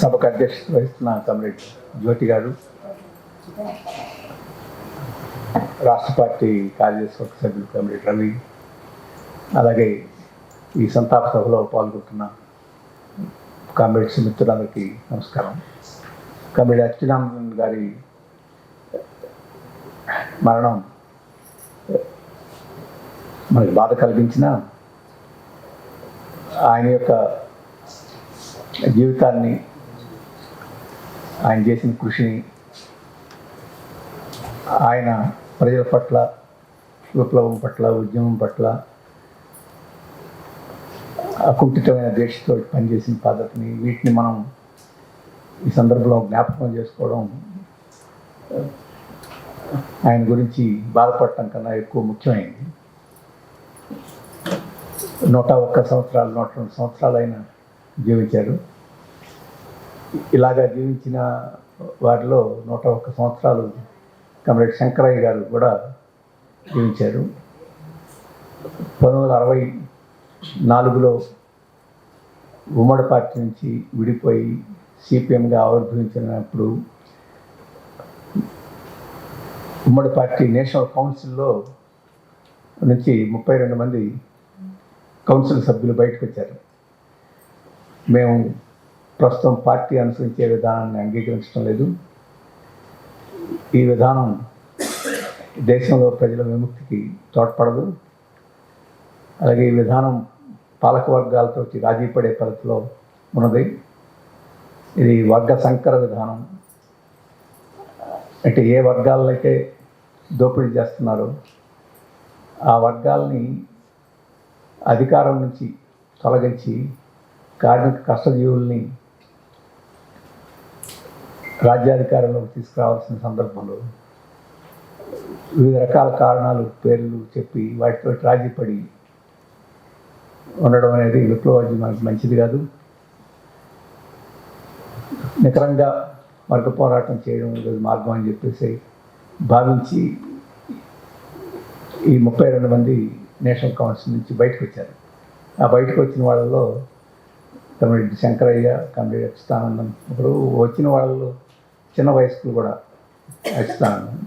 సభకు అధ్యక్షత వహిస్తున్న కమ్రేడ్ జ్యోతి గారు, రాష్ట్ర పార్టీ కార్యదర్శి సభ్యులు కమ్రేడ్ రవి, అలాగే ఈ సంతాప సభలో పాల్గొంటున్న కామ్రేడ్స్ మిత్రులందరికీ నమస్కారం. కమ్రేడ్ అచ్యుతానందన్ గారి మరణం మనకి బాధ కలిగించిన, ఆయన యొక్క జీవితాన్ని, ఆయన చేసిన కృషిని, ఆయన ప్రజల పట్ల, విప్లవం పట్ల, ఉద్యమం పట్ల అకుంఠితమైన దీక్షతో పనిచేసిన పద్ధతిని, వీటిని మనం ఈ సందర్భంలో జ్ఞాపకం చేసుకోవడం ఆయన గురించి బాధపడటం కన్నా ఎక్కువ ముఖ్యమైంది. 101 సంవత్సరాలు, 102 సంవత్సరాలు ఆయన జీవించారు. ఇలాగా జీవించిన వారిలో 101 సంవత్సరాలు కమ్రేడ్ శంకరయ్య గారు కూడా జీవించారు. 1964లో ఉమ్మడి పార్టీ నుంచి విడిపోయి సిపిఎంగా ఆవిర్భవించినప్పుడు ఉమ్మడి పార్టీ నేషనల్ కౌన్సిల్లో నుంచి 32 మంది కౌన్సిల్ సభ్యులు బయటకు వచ్చారు. మేము ప్రస్తుతం పార్టీ అనుసరించే విధానాన్ని అంగీకరించడం లేదు, ఈ విధానం దేశంలో ప్రజల విముక్తికి తోడ్పడదు, అలాగే ఈ విధానం పాలక వర్గాలతో రాజీ పడే పద్ధతిలో ఉన్నది, ఇది వర్గ సంకర విధానం. అంటే ఏ వర్గాలైతే దోపిడీ చేస్తున్నారో ఆ వర్గాల్ని అధికారం నుంచి తొలగించి కార్మిక కష్టజీవుల్ని రాజ్యాధికారంలోకి తీసుకురావాల్సిన సందర్భంలో వివిధ రకాల కారణాలు, పేర్లు చెప్పి వాటితో రాజీపడి ఉండడం అనేది విప్లవానికి మంచిది కాదు. నికరంగా వర్గ పోరాటం చేయడం మార్గం అని చెప్పేసి భావించి ఈ 32 మంది నేషనల్ కౌన్సిల్ నుంచి బయటకు వచ్చారు. ఆ బయటకు వచ్చిన వాళ్ళలో కమ్రేడ్ శంకరయ్య, కమ్రేడ్ అచ్యుతానందన్, ఇప్పుడు వచ్చిన వాళ్ళలో చిన్న వయస్కులు కూడా అచ్యుతానందన్.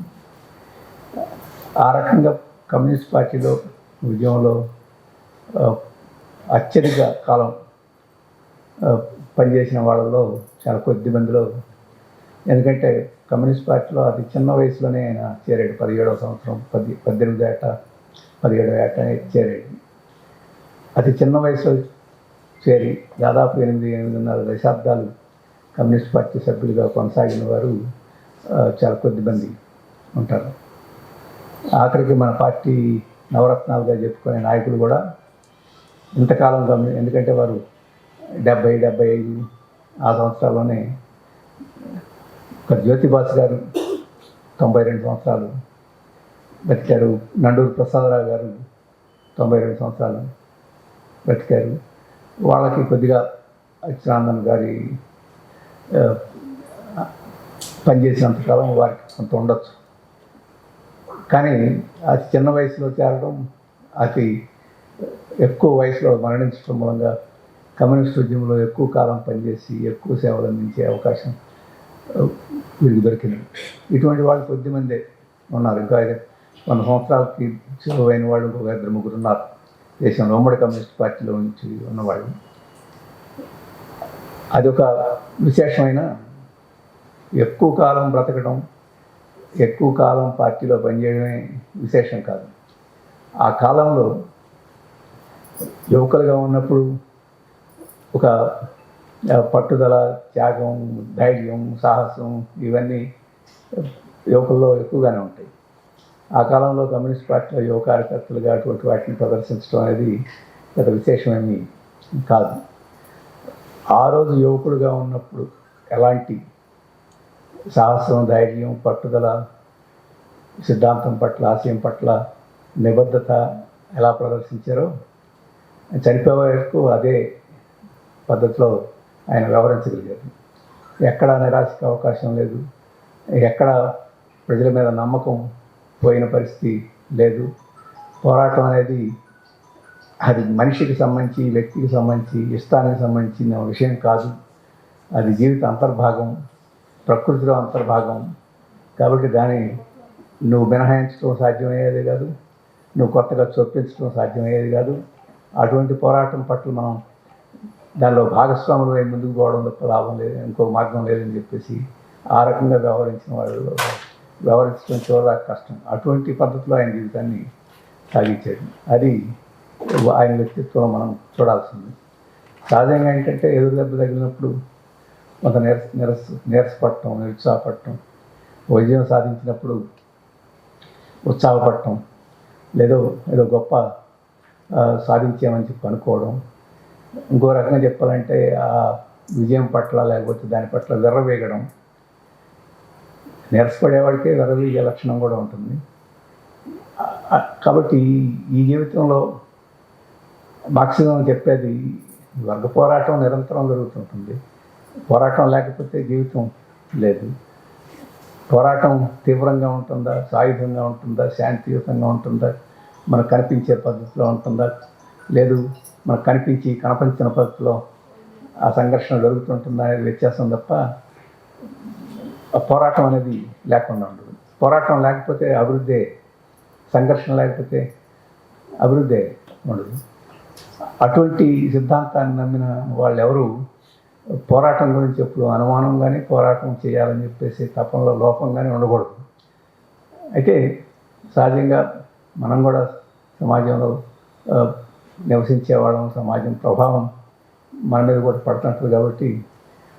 ఆ రకంగా కమ్యూనిస్ట్ పార్టీలో ఉద్యమంలో అత్యధిక కాలం పనిచేసిన వాళ్ళలో చాలా కొద్ది మందిలో, ఎందుకంటే కమ్యూనిస్ట్ పార్టీలో అతి చిన్న వయసులోనే ఆయన చేరాడు. 17వ సంవత్సరం, 18 ఏట, 17 ఏట చేరాడు. అతి చిన్న వయసులో చేరి దాదాపు 8.5 దశాబ్దాలు కమ్యూనిస్ట్ పార్టీ సభ్యులుగా కొనసాగిన వారు చాలా కొద్ది మంది ఉంటారు. ఆఖరికి మన పార్టీ నవరత్నాలుగా చెప్పుకునే నాయకులు కూడా ఇంతకాలం ఎందుకంటే వారు 70, 75 ఆ సంవత్సరాల్లోనే, ఒక జ్యోతిబాస్ గారు 92 సంవత్సరాలు బతికారు, నండూరు ప్రసాదరావు గారు 92 సంవత్సరాలు బతికారు. వాళ్ళకి కొద్దిగా అచ్యుతానందన్ గారి పనిచేసినంతకాలం వారికి కొంత ఉండొచ్చు. కానీ అతి చిన్న వయసులో చేరడం, అతి ఎక్కువ వయసులో మరణించడం మూలంగా కమ్యూనిస్ట్ ఉద్యమంలో ఎక్కువ కాలం పనిచేసి ఎక్కువ సేవలు అందించే అవకాశం వీరికి దొరికింది. ఇటువంటి వాళ్ళు కొద్దిమందే ఉన్నారు. ఇంకా 100 సంవత్సరాలకి అయిన వాళ్ళు ఇంకొక 2-3 ఉన్నారు దేశంలో, ఉమ్మడి కమ్యూనిస్ట్ పార్టీలో నుంచి ఉన్నవాళ్ళు. అదొక విశేషమైన, ఎక్కువ కాలం బ్రతకడం, ఎక్కువ కాలం పార్టీలో పనిచేయడమే విశేషం కాదు. ఆ కాలంలో యువకులుగా ఉన్నప్పుడు ఒక పట్టుదల, త్యాగం, ధైర్యం, సాహసం ఇవన్నీ యువకుల్లో ఎక్కువగానే ఉంటాయి. ఆ కాలంలో కమ్యూనిస్ట్ పార్టీలో యువ కార్యకర్తలుగా అటువంటి వాటిని ప్రదర్శించడం అనేది పెద్ద విశేషమేమీ కాదు. ఆ రోజు యువకుడుగా ఉన్నప్పుడు ఎలాంటి సాహసం, ధైర్యం, పట్టుదల, సిద్ధాంతం పట్ల, ఆశయం పట్ల నిబద్ధత ఎలా ప్రదర్శించారో చనిపోయే వరకు అదే పద్ధతిలో ఆయన వ్యవహరించగలిగారు. ఎక్కడ నిరాశకు అవకాశం లేదు, ఎక్కడ ప్రజల మీద నమ్మకం పోయిన పరిస్థితి లేదు. పోరాటం అనేది అది మనిషికి సంబంధించి, వ్యక్తికి సంబంధించి, ఇష్టానికి సంబంధించిన విషయం కాదు. అది జీవిత అంతర్భాగం, ప్రకృతిలో అంతర్భాగం. కాబట్టి దాన్ని నువ్వు మినహాయించడం సాధ్యమయ్యేది కాదు, నువ్వు కొత్తగా చొప్పించడం సాధ్యమయ్యేది కాదు. అటువంటి పోరాటం పట్ల మనం దానిలో భాగస్వాములు అయి ముందుకు పోవడం తప్ప లాభం లేదు, ఇంకొక మార్గం లేదని చెప్పేసి ఆ రకంగా వ్యవహరించడం చివరిదాకా కష్టం. అటువంటి పద్ధతిలో ఆయన జీవితాన్ని సాగించాడు. అది ఆయన వ్యక్తిత్వం మనం చూడాల్సింది. సహజంగా ఏంటంటే ఎదురు దెబ్బ తగిలినప్పుడు కొంత నీరసపడటం, నిరుత్సాహపడటం, విజయం సాధించినప్పుడు ఉత్సాహపడటం, ఏదో గొప్ప సాధించామని చెప్పి అనుకోవడం. ఇంకో రకంగా చెప్పాలంటే ఆ విజయం పట్ల లేకపోతే దాని పట్ల విర్రవీగడం. నీరసపడేవాడికే విర్రవీగే లక్షణం కూడా ఉంటుంది. కాబట్టి ఈ జీవితంలో మార్క్సిజం చెప్పేది వర్గ పోరాటం నిరంతరం జరుగుతుంటుంది. పోరాటం లేకపోతే జీవితం లేదు. పోరాటం తీవ్రంగా ఉంటుందా, సాయుధంగా ఉంటుందా, శాంతియుతంగా ఉంటుందా, మనకు కనిపించే పద్ధతిలో ఉంటుందా, లేదు మనకు కనిపించిన పద్ధతిలో ఆ సంఘర్షణ జరుగుతుంటుందా అనేది వ్యత్యాసం తప్ప పోరాటం అనేది లేకుండా ఉండదు. పోరాటం లేకపోతే అభివృద్ధి, సంఘర్షణ లేకపోతే అభివృద్ధి ఉండదు. అటువంటి సిద్ధాంతాన్ని నమ్మిన వాళ్ళు ఎవరు పోరాటం గురించి ఎప్పుడు అనుమానంగానే పోరాటం చేయాలని చెప్పేసి తపంలో లోపంగానే ఉండకూడదు. అయితే సహజంగా మనం కూడా సమాజంలో నివసించేవాళ్ళం, సమాజం ప్రభావం మన మీద కూడా పడుతుంటుంది. కాబట్టి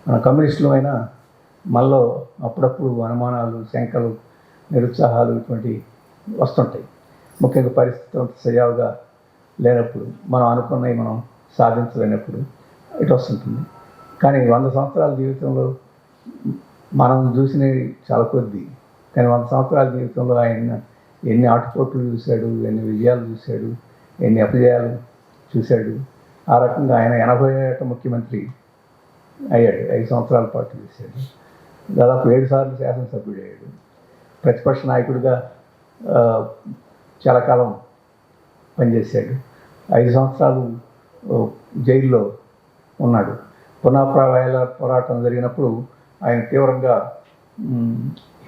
మన కమ్యూనిస్టులు అయినా మనలో అప్పుడప్పుడు అనుమానాలు, శంకలు, నిరుత్సాహాలు ఇటువంటి వస్తుంటాయి. ముఖ్యంగా పరిస్థితులు సజావుగా లేనప్పుడు, మనం అనుకున్నవి మనం సాధించలేనప్పుడు ఇటు వస్తుంటుంది. కానీ 100 సంవత్సరాల జీవితంలో మనం చూసినవి చాలా కొద్ది. కానీ 100 సంవత్సరాల జీవితంలో ఆయన ఎన్ని ఆటుపోట్లు చూశాడు, ఎన్ని విజయాలు చూశాడు, ఎన్ని అపజయాలు చూశాడు. ఆ రకంగా ఆయన 80 ఏట ముఖ్యమంత్రి అయ్యాడు. 5 సంవత్సరాల పాటు చేశాడు. దాదాపు 7 సార్లు శాసనసభ్యుడు అయ్యాడు. ప్రతిపక్ష నాయకుడిగా చాలా కాలం పనిచేశాడు. 5 సంవత్సరాలు జైల్లో ఉన్నాడు. పునఃప్రవేళ పోరాటం జరిగినప్పుడు ఆయన తీవ్రంగా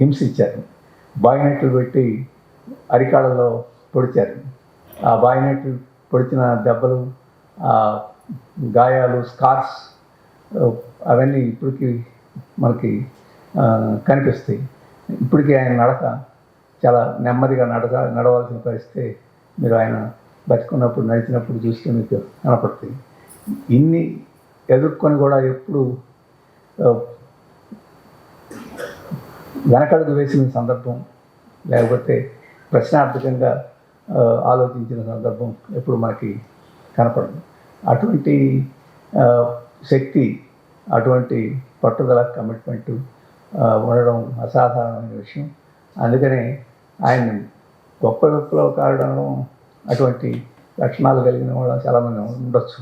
హింసించారు. బాయినెట్లు పెట్టి అరికాళ్ళలో పొడిచారు. ఆ బాయినెట్లు పొడిచిన దెబ్బలు, గాయాలు, స్కార్స్ అవన్నీ ఇప్పటికీ మనకి కనిపిస్తాయి. ఇప్పటికీ ఆయన నడక చాలా నెమ్మదిగా నడవాల్సిన పరిస్థితి మీరు ఆయన బతుకున్నప్పుడు, నడిచినప్పుడు చూస్తే మీకు కనపడుతుంది. ఇన్ని ఎదుర్కొని కూడా ఎప్పుడు వెనకడుగు వేసిన సందర్భం, లేకపోతే ప్రశ్నార్థకంగా ఆలోచించిన సందర్భం ఎప్పుడు మనకి కనపడదు. అటువంటి శక్తి, అటువంటి పట్టుదల, కమిట్మెంటు ఉండడం అసాధారణమైన విషయం. అందుకనే ఆయన గొప్ప విప్లవకారుడు, అటువంటి లక్షణాలు కలిగిన వాళ్ళు చాలామంది ఉండొచ్చు.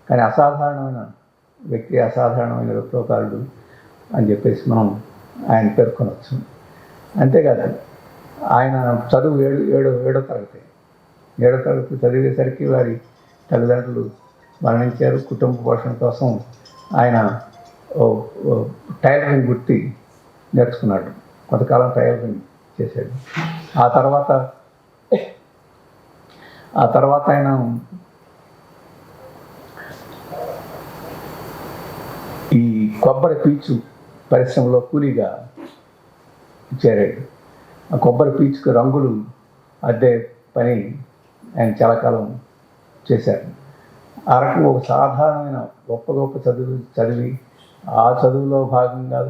కానీ అసాధారణమైన వ్యక్తి, అసాధారణమైన విప్లవకారుడు అని చెప్పేసి మనం ఆయన పేర్కొనవచ్చు. అంతేకాదు ఆయన చదువు ఏడో తరగతి చదివేసరికి వారి తల్లిదండ్రులు మరణించారు. కుటుంబ పోషణ కోసం ఆయన టైలరింగ్ వృత్తి నేర్చుకున్నాడు. కొంతకాలం టైలరింగ్ చేశాడు. ఆ తర్వాత ఆయన ఈ కొబ్బరి పీచు పరిశ్రమలో కూలీగా చేరాడు. ఆ కొబ్బరి పీచుకు రంగులు అద్దే పని ఆయన చాలా కాలం చేశారు. ఆ రకంగా ఒక సాధారణమైన గొప్ప చదివి ఆ చదువులో భాగంగా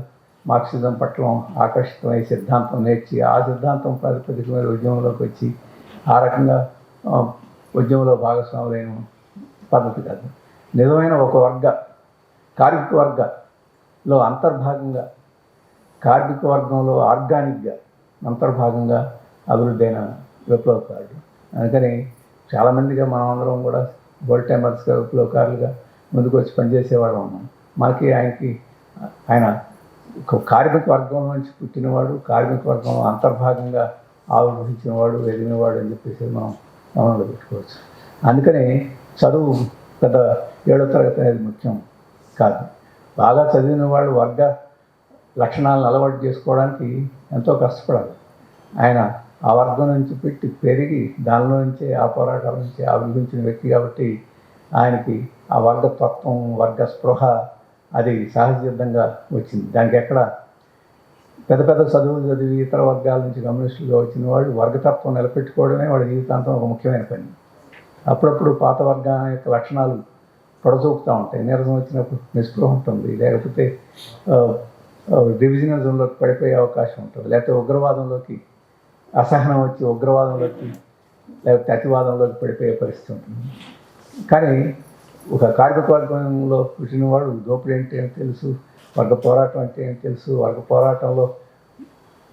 మార్క్సిజం పట్ల ఆకర్షితమై సిద్ధాంతం నేర్చి, ఆ సిద్ధాంతం ప్రాతిపదిక మీద ఉద్యమంలోకి వచ్చి ఆ రకంగా ఉద్యమంలో భాగస్వాములైన పద్ధతి కాదు. నిజమైన ఒక కార్మిక వర్గంలో అంతర్భాగంగా, కార్మిక వర్గంలో ఆర్గానిక్గా అంతర్భాగంగా అభివృద్ధి అయిన విప్లవకారుడు. అందుకని చాలామందిగా మనం అందరం కూడా గోల్డ్ టైమర్స్గా, విప్లవకారులుగా ముందుకు వచ్చి పనిచేసేవాడు ఉన్నాం. మనకి ఆయన కార్మిక వర్గం నుంచి పుట్టినవాడు, కార్మిక వర్గంలో అంతర్భాగంగా ఆవిర్భవించినవాడు, ఎదిగినవాడు అని చెప్పేసి మనం గమనంలో పెట్టుకోవచ్చు. అందుకని చదువు పెద్ద 7వ తరగతి అనేది ముఖ్యం కాదు. బాగా చదివిన వాళ్ళు వర్గ లక్షణాలను అలవాటు చేసుకోవడానికి ఎంతో కష్టపడాలి. ఆయన ఆ వర్గం నుంచి పెరిగి దానిలో నుంచే ఆ పోరాటాల నుంచి ఆవిర్భించిన వ్యక్తి కాబట్టి ఆయనకి ఆ వర్గతత్వం, వర్గ స్పృహ అది సహజసిద్ధంగా వచ్చింది. దానికి ఎక్కడ పెద్ద పెద్ద చదువులు చదివి ఇతర వర్గాల నుంచి కమ్యూనిస్టులుగా వచ్చిన వాళ్ళు వర్గతత్వం నిలబెట్టుకోవడమే వాళ్ళ జీవితాంతం ఒక ముఖ్యమైన పని. అప్పుడప్పుడు పాత వర్గం యొక్క లక్షణాలు పొడచూపుతూ ఉంటాయి. నీరసం వచ్చినప్పుడు నిస్పృహ ఉంటుంది, లేకపోతే డివిజనిజంలోకి పడిపోయే అవకాశం ఉంటుంది, లేకపోతే ఉగ్రవాదంలోకి అసహనం వచ్చి ఉగ్రవాదంలోకి లేకపోతే అతివాదంలోకి పడిపోయే పరిస్థితి ఉంటుంది. కానీ ఒక కార్మిక వర్గంలో పుట్టినవాడు దోపిడీ అంటే ఏం తెలుసు, వర్గ పోరాటం అంటే ఏం తెలుసు, వర్గ పోరాటంలో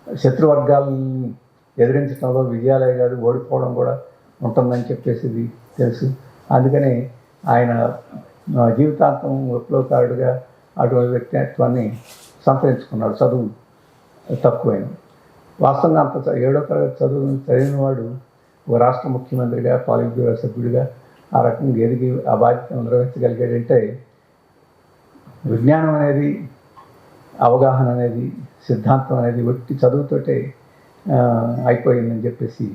శత్రువర్గాలని ఎదిరించడంలో విజయాలే కాదు ఓడిపోవడం కూడా ఉంటుందని చెప్పేసి తెలుసు. అందుకని ఆయన జీవితాంతం విప్లవకారుడిగా అటువంటి వ్యక్తిత్వాన్ని సంతరించుకున్నాడు. చదువు తక్కువైన వాస్తవంగా అంత 7వ తరగతి చదివిన వాడు ఒక రాష్ట్ర ముఖ్యమంత్రిగా, పాలిట్ బ్యూరో సభ్యుడిగా ఆ రకంగా ఎదిగి ఆ బాధ్యతను నిర్వహించగలిగాడంటే విజ్ఞానం అనేది, అవగాహన అనేది, సిద్ధాంతం అనేది ఒట్టి చదువుతోటే అయిపోయిందని చెప్పేసి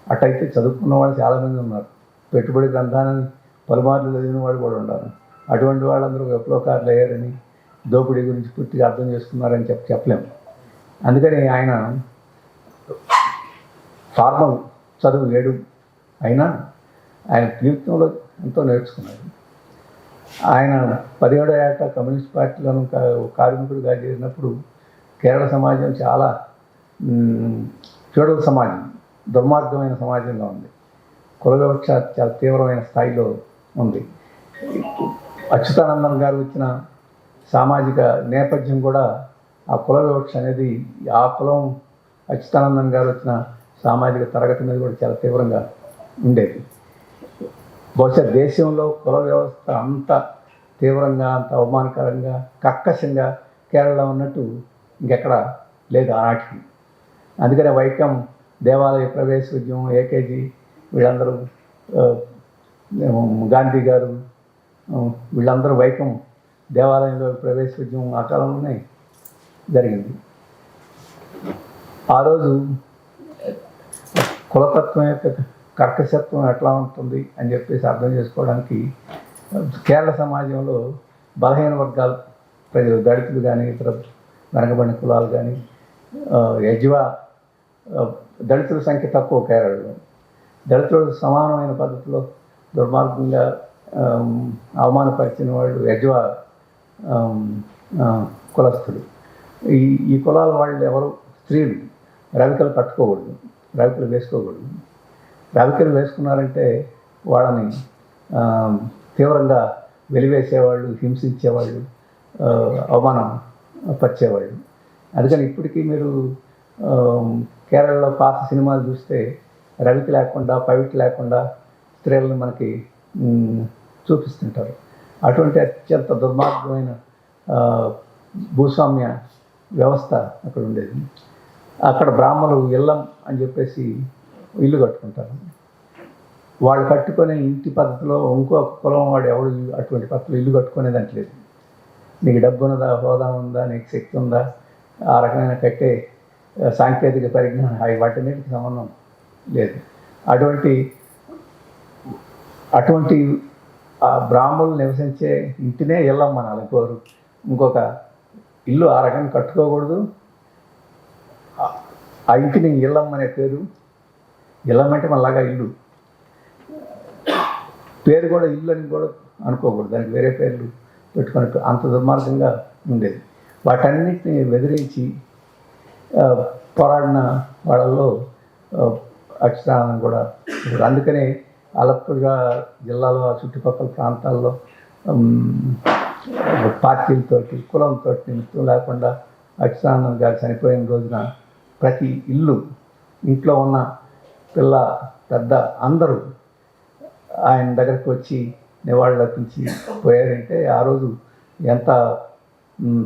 అటైతే చదువుకున్న వాళ్ళు చాలామంది ఉన్నారు. పెట్టుబడి గ్రంథాన్ని పలుమార్లు చదివిన వాళ్ళు కూడా ఉన్నారు. అటువంటి వాళ్ళందరూ విప్లవకారులు అయ్యారని, దోపిడీ గురించి పూర్తిగా అర్థం చేసుకున్నారని చెప్పలేము. అందుకని ఆయన ఫార్మల్ చదువు 7 అయినా ఆయన జీవితంలో ఎంతో నేర్చుకున్నాడు. ఆయన 17 ఏట కమ్యూనిస్ట్ పార్టీలోనూ కార్మికుడిగా చేరినప్పుడు కేరళ సమాజం చాలా ఫ్యూడల్ సమాజం, దుర్మార్గమైన సమాజంగా ఉంది. కుల వివక్ష చాలా తీవ్రమైన స్థాయిలో ఉంది. అచ్యుతానందన్ గారు వచ్చిన సామాజిక నేపథ్యం కూడా ఆ కుల వివక్ష అనేది, ఆ కులం అచ్యుతానందన్ గారు వచ్చిన సామాజిక తరగతి మీద కూడా చాలా తీవ్రంగా ఉండేది. బహుశా దేశంలో కుల వ్యవస్థ అంత తీవ్రంగా, అంత అవమానకరంగా, కర్కశంగా కేరళలో ఉన్నట్టు ఇంకెక్కడ లేదు ఆనాటికి. అందుకనే వైకం దేవాలయ ప్రవేశ ఉద్యమం, ఏకేజీ వీళ్ళందరూ, గాంధీ గారు వీళ్ళందరూ వైకం దేవాలయంలో ప్రవేశ ఉద్యమం ఆ కాలంలోనే జరిగింది. ఆ రోజు కులతత్వం యొక్క కర్కశత్వం ఎట్లా ఉంటుంది అని చెప్పేసి అర్థం చేసుకోవడానికి కేరళ సమాజంలో బలహీన వర్గాల ప్రజలు, దళితులు కానీ, ఇతర వెనకబడిన కులాలు కానీ, దళితుల సంఖ్య తక్కువ కేరళలో. దళితులు సమానమైన పద్ధతిలో దుర్మార్గంగా అవమానపరిచిన వాళ్ళు యజ్వా కులస్తులు. ఈ కులాల వాళ్ళు ఎవరు, స్త్రీలు రవికలు కట్టుకోకూడదు, రవికలు వేసుకోకూడదు. రవికలు వేసుకున్నారంటే వాళ్ళని తీవ్రంగా వెలివేసేవాళ్ళు, హింసించేవాళ్ళు, అవమానం పరిచేవాళ్ళు. అందుకని ఇప్పటికీ మీరు కేరళలో పాత సినిమాలు చూస్తే రవికి లేకుండా, పవిటి లేకుండా స్త్రీలను మనకి చూపిస్తుంటారు. అటువంటి అత్యంత దుర్మార్గమైన భూస్వామ్య వ్యవస్థ అక్కడ ఉండేది. అక్కడ బ్రాహ్మణులు ఇల్లం అని చెప్పేసి ఇల్లు కట్టుకుంటారు. వాళ్ళు కట్టుకునే ఇంటి పద్ధతిలో ఇంకొక కులం వాడు ఎవడు అటువంటి పద్ధతిలో ఇల్లు కట్టుకునేది లేదు. నీకు డబ్బు ఉన్నదా, హోదా ఉందా, నీకు శక్తి ఉందా, ఆ రకమైన కట్టే సాంకేతిక పరిజ్ఞానం వాటిన్నిటికి సంబంధం లేదు. అటువంటి ఆ బ్రాహ్మణులు నివసించే ఇంటినే ఇల్లం అనాలి. ఇంకొక ఇల్లు ఆ రకంగా కట్టుకోకూడదు. ఆ ఇంటిని ఇల్లం అనే పేరు, ఇల్లం అంటే మనలాగా ఇల్లు పేరు కూడా ఇల్లు అని కూడా అనుకోకూడదు, దానికి వేరే పేర్లు పెట్టుకున్నట్టు అంత దుర్మార్గంగా ఉండేది. వాటన్నిటిని ఎదిరించి పోరాడిన వాళ్ళల్లో అచ్యుతానందన్ కూడా. అందుకనే ఆలప్పుగా జిల్లాలో ఆ చుట్టుపక్కల ప్రాంతాల్లో పార్టీలతోటి, కులంతో నిమిత్తం లేకుండా అచ్యుతానందన్ గారు చనిపోయిన రోజున ప్రతి ఇంట్లో ఉన్న పిల్ల పెద్ద అందరూ ఆయన దగ్గరికి వచ్చి నివాళులు అర్పించి పోయారంటే ఆ రోజు ఎంత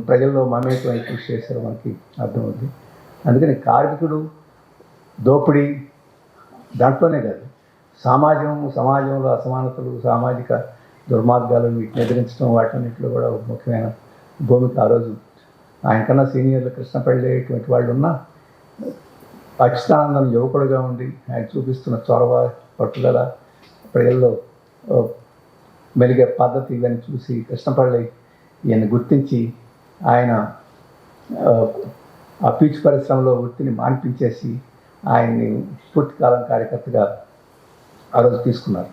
ప్రజల్లో మమేకమై కృషి చేశారో మనకి అర్థమవుతుంది. అందుకని కార్మికుడు దోపిడీ దాంట్లోనే కాదు, సమాజంలో అసమానతలు, సామాజిక దుర్మార్గాలు వీటిని ఎదిరించడం వాటన్నిటిలో కూడా ఒక ముఖ్యమైన భూమికి ఆ రోజు ఆయనకన్నా సీనియర్లు కృష్ణపల్లి ఇటువంటి వాళ్ళు ఉన్నా అచ్యుతానందన్ యువకుడుగా ఉండి ఆయన చూపిస్తున్న చొరవ, పట్టుదల, ప్రజల్లో మెలిగే పద్ధతి ఇవన్నీ చూసి కృష్ణపల్లి ఈయన్ని గుర్తించి ఆయన ఆ పీచు పరిశ్రమలో వృత్తిని మాన్పించేసి ఆయన్ని పూర్తికాలం కార్యకర్తగా ఆ రోజు తీసుకున్నారు.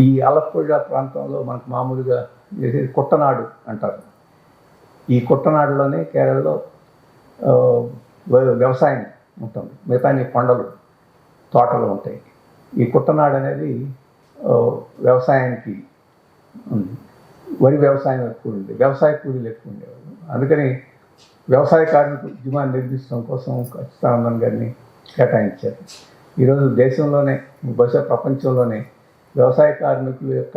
ఈ ఆలప్పూడి ప్రాంతంలో మనకు మామూలుగా కుట్టనాడు అంటారు. ఈ కుట్టనాడులోనే కేరళలో వ్యవసాయం ఉంటుంది, మిగతా కొండలు, తోటలు ఉంటాయి. ఈ కుట్టనాడు అనేది వ్యవసాయానికి ఉంది. వరి వ్యవసాయం ఎక్కువ ఉంది, వ్యవసాయ కూలీలు ఎక్కువ ఉండేవాళ్ళు. అందుకని వ్యవసాయ కార్మిక ఉద్యమాన్ని నిర్మించడం కోసం అచ్యుతానందన్ గారిని కేటాయించారు. ఈరోజు దేశంలోనే, బహుశా ప్రపంచంలోనే వ్యవసాయ కార్మికుల యొక్క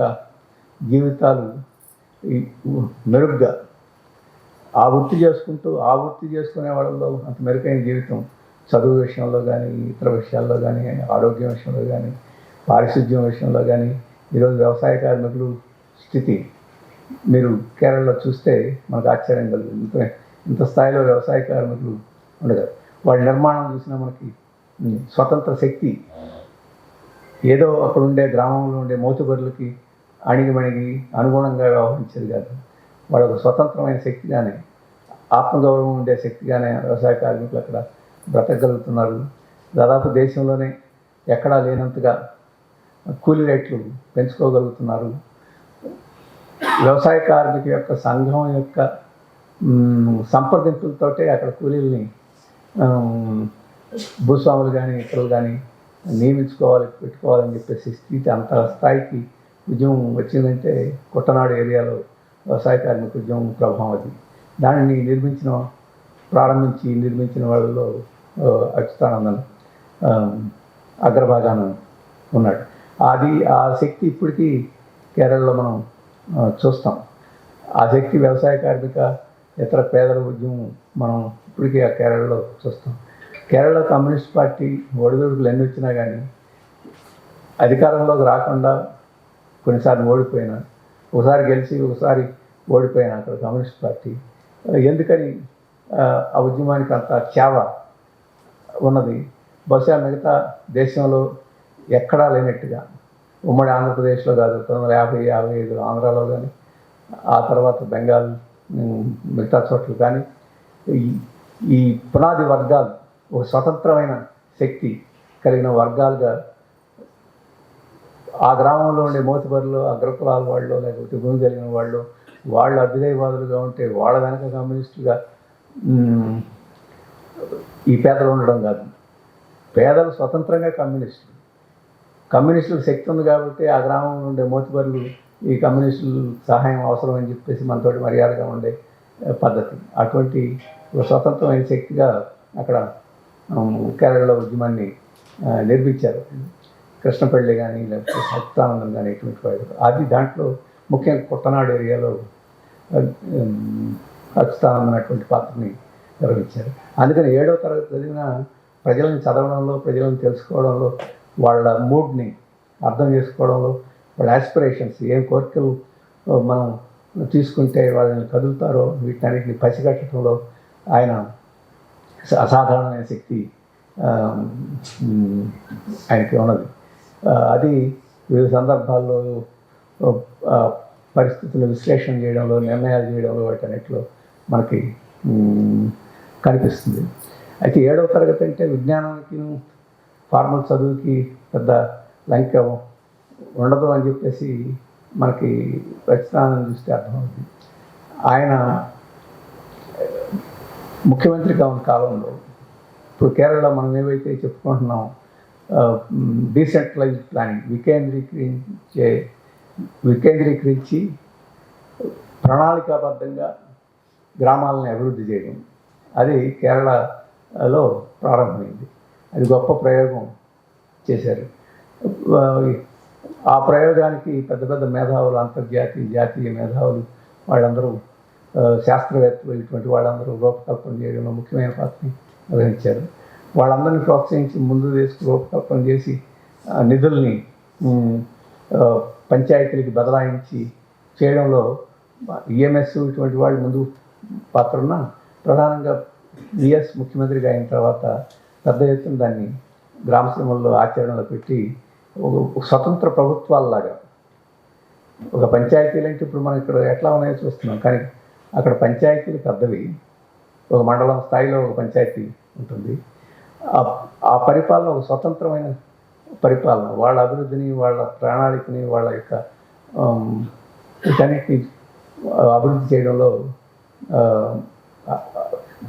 జీవితాలు మెరుగ్గా ఆ వృత్తి చేసుకునే వాళ్ళలో అంత మెరుగైన జీవితం చదువు విషయంలో కానీ, ఇతర విషయాల్లో కానీ, ఆరోగ్యం విషయంలో కానీ, పారిశుద్ధ్యం విషయంలో కానీ ఈరోజు వ్యవసాయ కార్మికులు స్థితి మీరు కేరళలో చూస్తే మనకు ఆశ్చర్యం కలుగుతుంది. ఇంత స్థాయిలో వ్యవసాయ కార్మికులు ఉండదు. వాళ్ళ నిర్మాణం చూసినా మనకి స్వతంత్ర శక్తి ఏదో అక్కడ ఉండే గ్రామంలో ఉండే మోతుబరులకి అణిగిమణిగి అనుగుణంగా వ్యవహరించేది కాదు. వాళ్ళ ఒక స్వతంత్రమైన శక్తిగానే, ఆత్మగౌరవం ఉండే శక్తిగానే వ్యవసాయ కార్మికులు అక్కడ బ్రతకగలుగుతున్నారు. దాదాపు దేశంలోనే ఎక్కడా లేనంతగా కూలీ రేట్లు పెంచుకోగలుగుతున్నారు. వ్యవసాయ కార్మిక యొక్క సంఘం యొక్క సంప్రదింపులతోటే అక్కడ కూలీల్ని భూస్వాములు కానీ ఇతరులు కానీ పెట్టుకోవాలని చెప్పేసి స్థితి అంత స్థాయికి ఉద్యమం వచ్చిందంటే కుట్టనాడు ఏరియాలో వ్యవసాయ కార్మిక ఉద్యమం ప్రభావం అది. దానిని ప్రారంభించి నిర్మించిన వాళ్ళలో అచ్యుతానందన్ అగ్రభాగాన ఉన్నాడు. ఆ శక్తి ఇప్పటికీ కేరళలో మనం చూస్తాం. ఆ శక్తి వ్యవసాయ కార్మిక ఇతర పేదల ఉద్యమం మనం ఇప్పటికీ ఆ కేరళలో చూస్తాం. కేరళ కమ్యూనిస్ట్ పార్టీ ఒడిదుడుకులు ఎన్ని వచ్చినా కానీ అధికారంలోకి రాకుండా కొన్నిసార్లు ఓడిపోయినా, ఒకసారి గెలిచి ఒకసారి ఓడిపోయినా అక్కడ కమ్యూనిస్ట్ పార్టీ ఎందుకని ఆ ఉద్యమానికి అంత చావ ఉన్నది బహుశా మిగతా దేశంలో ఎక్కడా లేనట్టుగా. ఉమ్మడి ఆంధ్రప్రదేశ్లో కాదు, 1950-55 ఆంధ్రాలో కానీ, ఆ తర్వాత బెంగాల్ మిగతా చోట్ల కానీ ఈ పునాది వర్గాలు ఒక స్వతంత్రమైన శక్తి కలిగిన వర్గాలుగా ఆ గ్రామంలో ఉండే మోతుబరులు, అగ్రకులాల వాళ్ళు, లేకపోతే భూమి కలిగిన వాళ్ళు అభ్యుదయవాదులుగా ఉంటే వాళ్ళ వెనక కమ్యూనిస్టులుగా ఈ పేదలు ఉండడం కాదు. పేదలు స్వతంత్రంగా కమ్యూనిస్టులకు శక్తి ఉంది కాబట్టి ఆ గ్రామంలో ఉండే మోతుబరులు ఈ కమ్యూనిస్టులు సహాయం అవసరం అని చెప్పేసి మనతోటి మర్యాదగా ఉండే పద్ధతి. అటువంటి స్వతంత్రమైన శక్తిగా అక్కడ కేరళలో ఉద్యమాన్ని నిర్మించారు. కృష్ణపల్లి కానీ లేకపోతే అచ్యుతానందన్ కానీ ఇటువంటి వాడు. అది దాంట్లో ముఖ్యంగా కుట్టనాడు ఏరియాలో అచ్యుతానందన్ అటువంటి పాత్రని నిర్వహించారు. అందుకని 7వ తరగతి చదివిన ప్రజలను చదవడంలో, ప్రజలను తెలుసుకోవడంలో, వాళ్ళ మూడ్ని అర్థం చేసుకోవడంలో, వాళ్ళ ఆస్పిరేషన్స్ ఏం కోరికలు మనం తీసుకుంటే వాళ్ళని కదులుతారో వీటన్నిటిని పసిగట్టడంలో ఆయన అసాధారణమైన శక్తి ఆయనకి ఉన్నది. అది వివిధ సందర్భాల్లో పరిస్థితులు విశ్లేషణ చేయడంలో, నిర్ణయాలు చేయడంలో వాటన్నిటిలో మనకి కనిపిస్తుంది. అయితే 7వ తరగతి అంటే విజ్ఞానానికి, ఫార్మల్ చదువుకి పెద్ద లంక ఉండదు అని చెప్పేసి మనకి అచ్యుతానందన్ చూస్తే అర్థమవుతుంది. ఆయన ముఖ్యమంత్రిగా ఉన్న కాలంలో ఇప్పుడు కేరళలో మనం ఏవైతే చెప్పుకుంటున్నాం డీసెంట్రలైజ్డ్ ప్లానింగ్, వికేంద్రీకరించి ప్రణాళికాబద్ధంగా గ్రామాలను అభివృద్ధి చేయడం, అది కేరళలో ప్రారంభమైంది. అది గొప్ప ప్రయోగం చేశారు. ఆ ప్రయోగానికి పెద్ద పెద్ద మేధావులు, అంతర్జాతీయ జాతీయ మేధావులు వాళ్ళందరూ, శాస్త్రవేత్తలు, ఇటువంటి వాళ్ళందరూ రూపకల్పన చేయడంలో ముఖ్యమైన పాత్రని నిర్వహించారు. వాళ్ళందరినీ ప్రోత్సహించి ముందు రూపకల్పన చేసి నిధుల్ని పంచాయతీలకు బదలాయించి చేయడంలో ఈఎంఎస్ ఇటువంటి వాళ్ళు ముందు పాత్ర ఉన్న ప్రధానంగా విఎస్ ముఖ్యమంత్రిగా అయిన తర్వాత పెద్ద ఎత్తున దాన్ని గ్రామసీమల్లో ఆచరణలో పెట్టి ఒక స్వతంత్ర ప్రభుత్వాలలాగా ఒక పంచాయతీలు అంటే ఇప్పుడు మనం ఇక్కడ ఎట్లా ఉన్నాయో చూస్తున్నాం, కానీ అక్కడ పంచాయతీలు పెద్దవి, ఒక మండలం స్థాయిలో ఒక పంచాయతీ ఉంటుంది. ఆ పరిపాలన ఒక స్వతంత్రమైన పరిపాలన, వాళ్ళ అభివృద్ధిని, వాళ్ళ ప్రణాళికని, వాళ్ళ యొక్క వీటన్నిటిని అభివృద్ధి చేయడంలో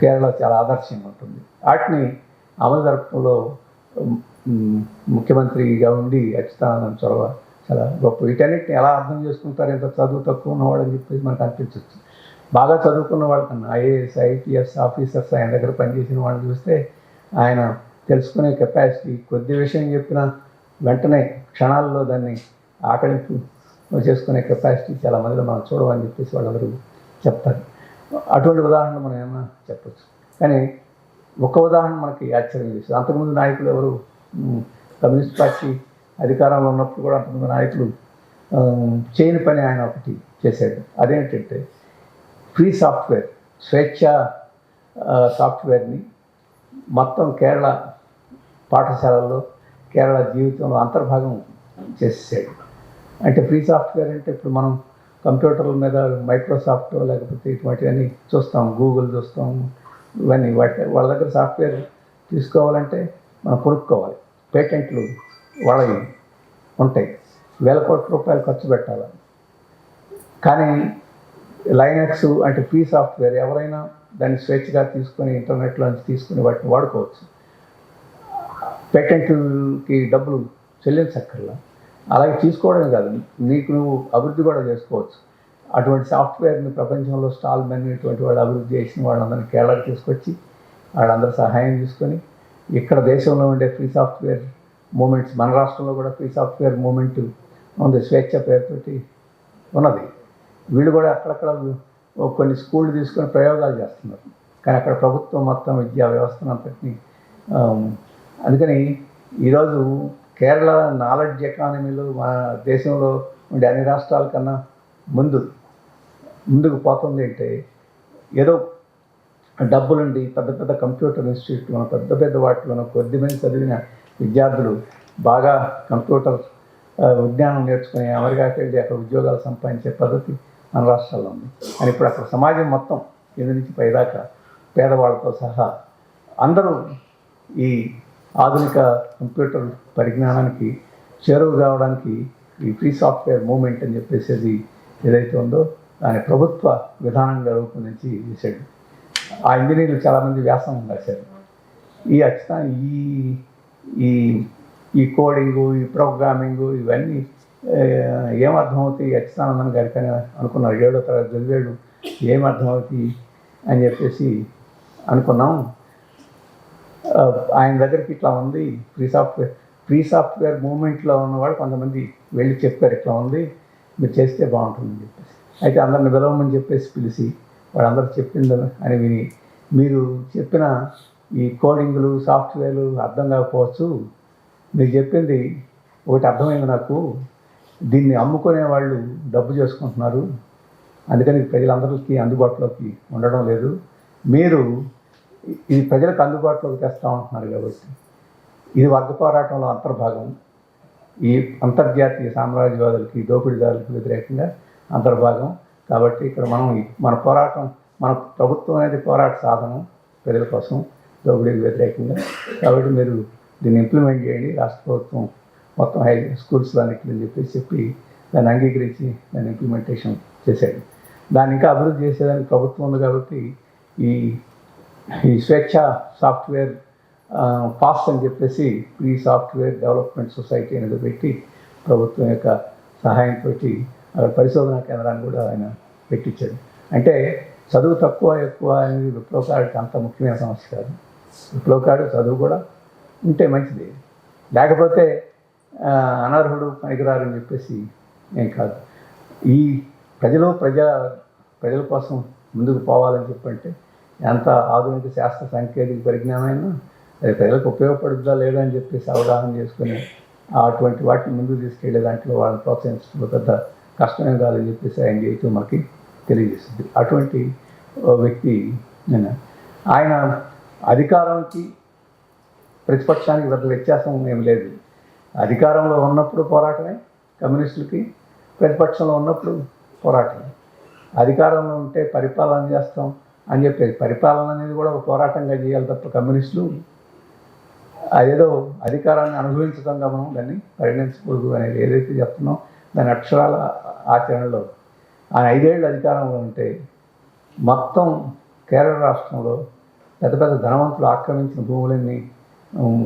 కేరళ చాలా ఆదర్శంగా ఉంటుంది. వాటిని అమలు జరపడంలో ముఖ్యమంత్రిగా ఉండి అచ్యుతానందన్ చొరవ చాలా గొప్ప. వీటన్నిటిని ఎలా అర్థం చేసుకుంటారు, ఎంత చదువు తక్కువ ఉన్నవాడని చెప్పేసి మనకు అనిపించవచ్చు. బాగా చదువుకున్న వాళ్ళకన్నా ఐఏఎస్ ఐపీఎస్ ఆఫీసర్స్ ఆయన దగ్గర పనిచేసిన వాళ్ళని చూస్తే ఆయన తెలుసుకునే కెపాసిటీ, కొద్ది విషయం చెప్పినా వెంటనే క్షణాల్లో దాన్ని ఆకలింపు చేసుకునే కెపాసిటీ చాలా మందిలో మనం చూడమని చెప్పేసి వాళ్ళందరూ చెప్తారు. అటువంటి ఉదాహరణ మనం ఏమైనా చెప్పచ్చు. కానీ ఒక ఉదాహరణ మనకి ఆశ్చర్యం చేస్తుంది. అంతకుముందు నాయకులు ఎవరు, కమ్యూనిస్ట్ పార్టీ అధికారంలో ఉన్నప్పుడు కూడా అంతకుముందు నాయకులు చేయని పని ఆయన ఒకటి చేశాడు. అదేంటంటే ఫ్రీ సాఫ్ట్వేర్, స్వేచ్ఛ సాఫ్ట్వేర్ని మొత్తం కేరళ పాఠశాలల్లో, కేరళ జీవితంలో అంతర్భాగం చేసేసాడు. అంటే ఫ్రీ సాఫ్ట్వేర్ అంటే ఇప్పుడు మనం కంప్యూటర్ల మీద మైక్రోసాఫ్ట్ లేకపోతే ఇటువంటివన్నీ చూస్తాం, గూగుల్ చూస్తాం, ఇవన్నీ వాళ్ళ దగ్గర సాఫ్ట్వేర్ తీసుకోవాలంటే మనం కొనుక్కోవాలి, పేటెంట్లు వాళ్ళవి ఉంటాయి, వేల కోట్ల రూపాయలు ఖర్చు పెట్టాలి. కానీ లైనక్స్ అంటే ఫ్రీ సాఫ్ట్వేర్ ఎవరైనా దాన్ని స్వేచ్ఛగా తీసుకొని ఇంటర్నెట్లోంచి తీసుకుని వాటిని వాడుకోవచ్చు, పేటెంట్కి డబ్బులు చెల్లించక్కర్లా. అలాగే తీసుకోవడమే కాదు, నీకు నువ్వు అభివృద్ధి కూడా చేసుకోవచ్చు. అటువంటి సాఫ్ట్వేర్ని ప్రపంచంలో స్టాల్మెన్ ఇటువంటి వాళ్ళు అభివృద్ధి చేసిన వాళ్ళందరినీ కేరళకి తీసుకొచ్చి వాళ్ళందరూ సహాయం తీసుకొని ఇక్కడ దేశంలో ఉండే ఫ్రీ సాఫ్ట్వేర్ మూమెంట్స్, మన రాష్ట్రంలో కూడా ఫ్రీ సాఫ్ట్వేర్ మూమెంట్ ఉంది, స్వేచ్ఛ పేరుతోటి ఉన్నది. వీళ్ళు కూడా అక్కడక్కడ కొన్ని స్కూళ్ళు తీసుకొని ప్రయోగాలు చేస్తున్నారు, కానీ అక్కడ ప్రభుత్వం మొత్తం విద్యా వ్యవస్థను అంతటినీ. అందుకని ఈరోజు కేరళ నాలెడ్జ్ ఎకానమీలో మన దేశంలో ఉండే అన్ని రాష్ట్రాల కన్నా ముందుకు పోతుంది. అంటే ఏదో డబ్బులుండి పెద్ద పెద్ద కంప్యూటర్ ఇన్స్టిట్యూట్లోనూ పెద్ద పెద్ద వాటిలోనూ కొద్దిమంది చదివిన విద్యార్థులు బాగా కంప్యూటర్ విజ్ఞానం నేర్చుకుని అమెరికాకి వెళ్ళి అక్కడ ఉద్యోగాలు సంపాదించే పద్ధతి మన రాష్ట్రాల్లో ఉంది. కానీ ఇప్పుడు అక్కడ సమాజం మొత్తం కింద నుంచి పైదాకా పేదవాళ్ళతో సహా అందరూ ఈ ఆధునిక కంప్యూటర్ పరిజ్ఞానానికి చేరువ కావడానికి ఈ ఫ్రీ సాఫ్ట్వేర్ మూవ్మెంట్ అని చెప్పేసి ఏదైతే ఉందో దాని ప్రభుత్వ విధానంగా రూపొందించి చేశాడు. ఆ ఇంజనీర్లు చాలామంది వ్యాసం రాశారు. ఈ ఈ ఈ కోడింగు, ఈ ప్రోగ్రామింగు ఇవన్నీ ఏమర్థమవుతాయి అచ్యుతానందన్ గారికి అని అనుకున్నారు. 7వ తరగతి చదివాడు, ఏమర్థమవుతాయి అని చెప్పేసి అనుకున్నాం. ఆయన దగ్గరికి ఇట్లా ఉంది ఫ్రీ సాఫ్ట్వేర్ మూవ్మెంట్లో ఉన్నవాడు కొంతమంది వెళ్ళి చెప్పారు, ఇట్లా ఉంది మీరు చేస్తే బాగుంటుందని చెప్పేసి. అయితే అందరిని పిలవమని చెప్పేసి పిలిచి వాళ్ళందరూ చెప్పింది అని విని, మీరు చెప్పిన ఈ కోడింగ్లు సాఫ్ట్వేర్లు అర్థం కాకపోవచ్చు, మీరు చెప్పింది ఒకటి అర్థమైంది నాకు, దీన్ని అమ్ముకునే వాళ్ళు డబ్బు చేసుకుంటున్నారు, అందుకని ప్రజలందరికీ అందుబాటులోకి ఉండడం లేదు, మీరు ఇది ప్రజలకు అందుబాటులోకి తెస్తూ ఉంటున్నారు కాబట్టి ఇది వర్గ పోరాటంలో అంతర్భాగం, ఈ అంతర్జాతీయ సామ్రాజ్యవాదులకి దోపిడీదారులకు వ్యతిరేకంగా అంతర్భాగం. కాబట్టి ఇక్కడ మన పోరాటం, మన ప్రభుత్వం అనేది పోరాట సాధనం ప్రజల కోసం, దోపిడీకి వ్యతిరేకంగా. కాబట్టి మీరు దీన్ని ఇంప్లిమెంట్ చేయండి, రాష్ట్ర ప్రభుత్వం మొత్తం హై స్కూల్స్లో అన్నింటిని చెప్పి దాన్ని అంగీకరించి దాన్ని ఇంప్లిమెంటేషన్ చేశాడు. దాన్ని ఇంకా అభివృద్ధి చేసేదానికి ప్రభుత్వం ఉంది కాబట్టి ఈ స్వేచ్ఛ సాఫ్ట్వేర్ పాస్ అని చెప్పేసి ఫ్రీ సాఫ్ట్వేర్ డెవలప్మెంట్ సొసైటీ అనేది పెట్టి ప్రభుత్వం యొక్క సహాయంతో అక్కడ పరిశోధనా కేంద్రాన్ని కూడా ఆయన పెట్టించాడు. అంటే చదువు తక్కువ ఎక్కువ అనేది విప్లవకారుడికి అంత ముఖ్యమైన సమస్య కాదు. విప్లవకారుడు చదువు కూడా ఉంటే మంచిది, లేకపోతే అనర్హుడు పనికిరారు అని చెప్పేసి ఏం కాదు. ఈ ప్రజల కోసం ముందుకు పోవాలని చెప్పంటే ఎంత ఆధునిక శాస్త్ర సాంకేతిక పరిజ్ఞానమైనా అది ప్రజలకు ఉపయోగపడుతుందా లేదా అని చెప్పేసి అవగాహన చేసుకుని అటువంటి వాటిని ముందుకు తీసుకెళ్లే దాంట్లో వాళ్ళని ప్రోత్సహించడం పెద్ద కష్టమే కాదని చెప్పేసి ఆయన చేయటం మనకి తెలియజేస్తుంది. అటువంటి వ్యక్తి ఆయన. అధికారానికి ప్రతిపక్షానికి పెద్ద వ్యత్యాసం ఏమి లేదు. అధికారంలో ఉన్నప్పుడు పోరాటమే కమ్యూనిస్టులకి, ప్రతిపక్షంలో ఉన్నప్పుడు పోరాటమే. అధికారంలో ఉంటే పరిపాలన చేస్తాం అని చెప్పేది, పరిపాలన అనేది కూడా ఒక పోరాటంగా చేయాలి తప్ప కమ్యూనిస్టులు అదేదో అధికారాన్ని అనుభవించడంగా మనం దాన్ని పరిగణించకూడదు అనేది ఏదైతే చెప్తున్నాం దాని అక్షరాల ఆచరణలో. ఆయన 5 ఏళ్ళు అధికారంలో ఉంటే మొత్తం కేరళ రాష్ట్రంలో పెద్ద పెద్ద ధనవంతులు ఆక్రమించిన భూములన్నీ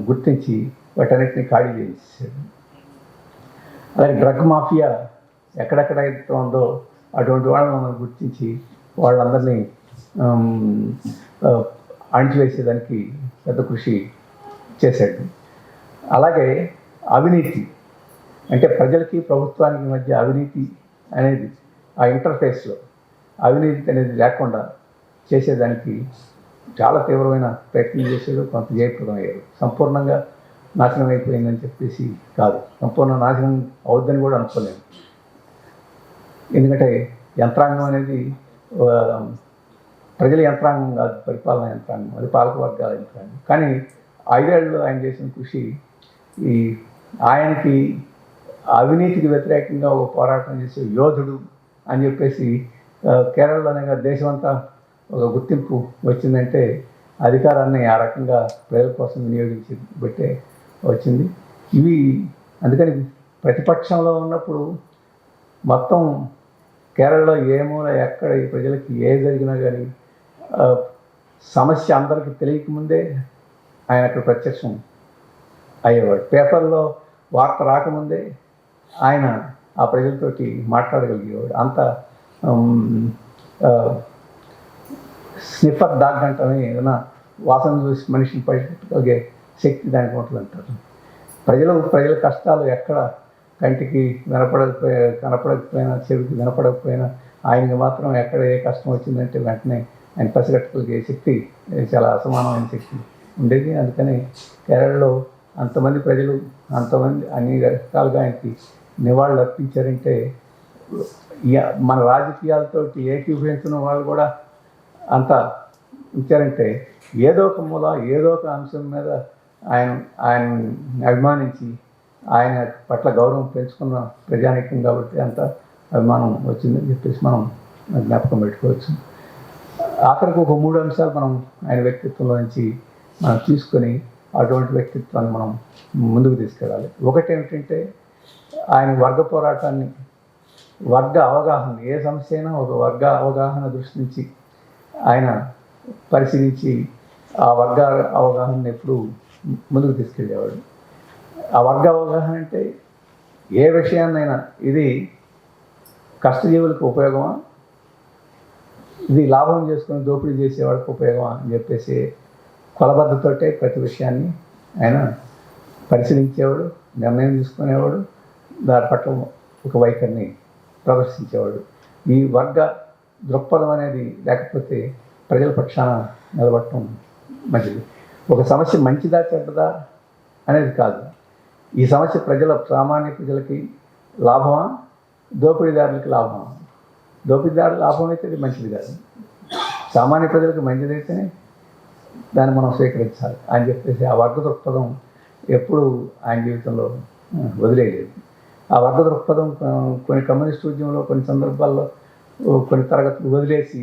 గుర్తించి వాటన్నిటిని ఖాళీ చేసేసాడు. అలాగే డ్రగ్ మాఫియా ఎక్కడెక్కడైతే ఉందో అటువంటి వాళ్ళని మనం గుర్తించి వాళ్ళందరినీ అణిచివేసేదానికి పెద్ద కృషి చేశాడు. అలాగే అవినీతి అంటే ప్రజలకి ప్రభుత్వానికి మధ్య అవినీతి అనేది ఆ ఇంటర్ఫేస్లో అవినీతి అనేది లేకుండా చేసేదానికి చాలా తీవ్రమైన ప్రయత్నం చేశాడు. కొంత జయప్రదం అయ్యాడు. సంపూర్ణంగా నాశనం అయిపోయిందని చెప్పేసి కాదు, సంపూర్ణ నాశనం అవుద్దని కూడా అనుకోలేము. ఎందుకంటే యంత్రాంగం అనేది ప్రజల యంత్రాంగం కాదు, పరిపాలనా యంత్రాంగం, అది పాలక వర్గాల యంత్రాంగం. కానీ 5 ఏళ్ళు ఆయన చేసిన కృషి ఆయనకి అవినీతికి వ్యతిరేకంగా ఒక పోరాటం చేసే యోధుడు అని చెప్పేసి కేరళలోనే దేశమంతా ఒక గుర్తింపు వచ్చిందంటే అధికారాన్ని ఆ రకంగా ప్రజల కోసం వినియోగించి బట్టే వచ్చింది. ఇవి అందుకని ప్రతిపక్షంలో ఉన్నప్పుడు మొత్తం కేరళలో ఏ మూల ఎక్కడ ఈ ప్రజలకి ఏ జరిగినా కానీ సమస్య అందరికీ తెలియకముందే ఆయన అక్కడ ప్రత్యక్షం అయ్యేవాడు. పేపర్లో వార్త రాకముందే ఆయన ఆ ప్రజలతోటి మాట్లాడగలిగేవాడు. అంత స్నిఫర్ డాగ్ అంటారని ఏదైనా వాసన చూసి మనిషిని పట్టుకోగలిగే శక్తి దానికి ఉంటుంది అంటారు. ప్రజల కష్టాలు ఎక్కడ కంటికి కనపడకపోయినా చెవికి వినపడకపోయినా ఆయనకి మాత్రం ఎక్కడ ఏ కష్టం వచ్చిందంటే వెంటనే ఆయన పసిగట్టుకోగలిగే శక్తి చాలా అసమానమైన శక్తి ఉండేది. అందుకని కేరళలో అంతమంది ప్రజలు అంతమంది అన్ని రకాలుగా ఆయనకి నివాళులు అర్పించారంటే మన రాజకీయాలతోటి ఏకీభవించిన వాళ్ళు కూడా అంత ఇచ్చారంటే ఏదో ఒక మూల ఏదో ఒక అంశం మీద ఆయన అభిమానించి ఆయన పట్ల గౌరవం పెంచుకున్న ప్రజానీకం కాబట్టి అంత అభిమానం వచ్చిందని చెప్పేసి మనం జ్ఞాపకం పెట్టుకోవచ్చు. ఆఖరికి ఒక 3 అంశాలు మనం ఆయన వ్యక్తిత్వంలో నుంచి మనం తీసుకొని అటువంటి వ్యక్తిత్వాన్ని మనం ముందుకు తీసుకెళ్ళాలి. ఒకటి ఏమిటంటే ఆయన వర్గ పోరాటాన్ని, వర్గ అవగాహన, ఏ సమస్య అయినా ఒక వర్గ అవగాహన దృష్టి నుంచి ఆయన పరిశీలించి ఆ వర్గ అవగాహనని ఎప్పుడు ముందుకు తీసుకెళ్ళేవాడు. ఆ వర్గ అవగాహన అంటే ఏ విషయాన్నైనా ఇది కష్టజీవులకు ఉపయోగమా, ఇది లాభం చేసుకొని దోపిడీ చేసేవాడికి ఉపయోగమా అని చెప్పేసి కొలబద్దతోటే ప్రతి విషయాన్ని ఆయన పరిశీలించేవాడు, నిర్ణయం తీసుకునేవాడు, దాని పట్ల ఒక వైఖరిని ప్రదర్శించేవాడు. ఈ వర్గ దృక్పథం అనేది లేకపోతే ప్రజల పక్షాన నిలబడటం మంచిది. ఒక సమస్య మంచిదా చెడ్డదా అనేది కాదు, ఈ సమస్య సామాన్య ప్రజలకి లాభమా, దోపిడీదారులకి లాభమా. దోపిడీదారుల లాభం అయితే అది మంచిది కాదు, సామాన్య ప్రజలకు మంచిదైతేనే దాన్ని మనం స్వీకరించాలి అని చెప్పేసి ఆ వర్గ దృక్పథం ఎప్పుడు ఆయన జీవితంలో వదిలేయలేదు. ఆ వర్గ దృక్పథం కొన్ని కమ్యూనిస్ట్ ఉద్యమంలో కొన్ని సందర్భాల్లో కొన్ని తరగతులు వదిలేసి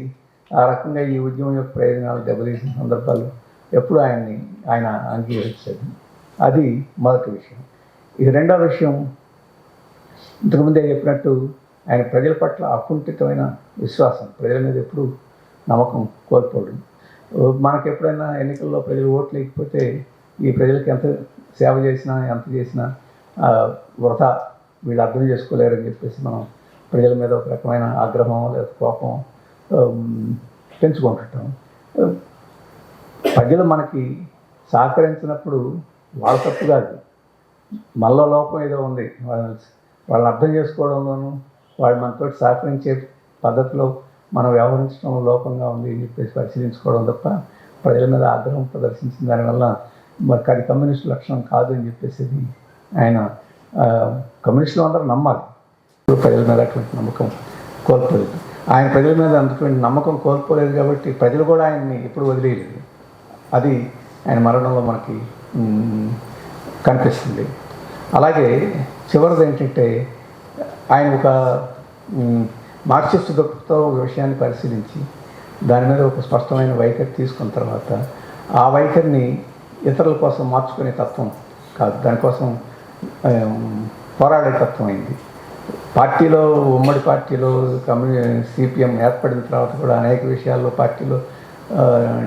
ఆ రకంగా ఈ ఉద్యమం యొక్క ప్రయోజనాలు దెబ్బతీసిన సందర్భాలు ఎప్పుడు ఆయన అంగీకరించాడు. అది మొదటి విషయం. ఇది రెండవ విషయం, ఇంతకుముందే చెప్పినట్టు ఆయన ప్రజల పట్ల అకుంఠితమైన విశ్వాసం, ప్రజల మీద ఎప్పుడు నమ్మకం కోల్పోవడం. మనకు ఎప్పుడైనా ఎన్నికల్లో ప్రజలు ఓట్లు లేకపోతే ఈ ప్రజలకి ఎంత సేవ చేసినా ఎంత చేసినా వృథా, వీళ్ళు అర్థం చేసుకోలేరని చెప్పేసి మనం ప్రజల మీద ఒక రకమైన ఆగ్రహం లేదా కోపం పెంచుకుంటుంటాం. ప్రజలు మనకి సహకరించినప్పుడు వాళ్ళ తప్పు కాదు, మనలో లోపం ఏదో ఉంది, వాళ్ళని అర్థం చేసుకోవడంలోనూ వాళ్ళు మనతో సహకరించే పద్ధతిలో మనం వ్యవహరించడం లోపంగా ఉంది అని చెప్పేసి పరిశీలించుకోవడం తప్ప ప్రజల మీద ఆగ్రహం ప్రదర్శించిన దానివల్ల మరి అది కమ్యూనిస్టు లక్షణం కాదు అని చెప్పేసి ఆయన కమ్యూనిస్టులు అందరూ నమ్మాలి, ప్రజల మీద అటువంటి నమ్మకం కోల్పోలేదు. ఆయన ప్రజల మీద అంతటువంటి నమ్మకం కోల్పోలేదు కాబట్టి ప్రజలు కూడా ఆయన్ని ఎప్పుడు వదిలేయలేదు. అది ఆయన మరణంలో మనకి కనిపిస్తుంది. అలాగే చివరిది ఏంటంటే ఆయన ఒక మార్క్సిస్ట్ దృక్పథంతో ఒక విషయాన్ని పరిశీలించి దాని మీద ఒక స్పష్టమైన వైఖరి తీసుకున్న తర్వాత ఆ వైఖరిని ఇతరుల కోసం మార్చుకునే తత్వం కాదు, దానికోసం పోరాడే తత్వం అయింది. పార్టీలో ఉమ్మడి పార్టీలో సిపిఎం ఏర్పడిన తర్వాత కూడా అనేక విషయాల్లో పార్టీలో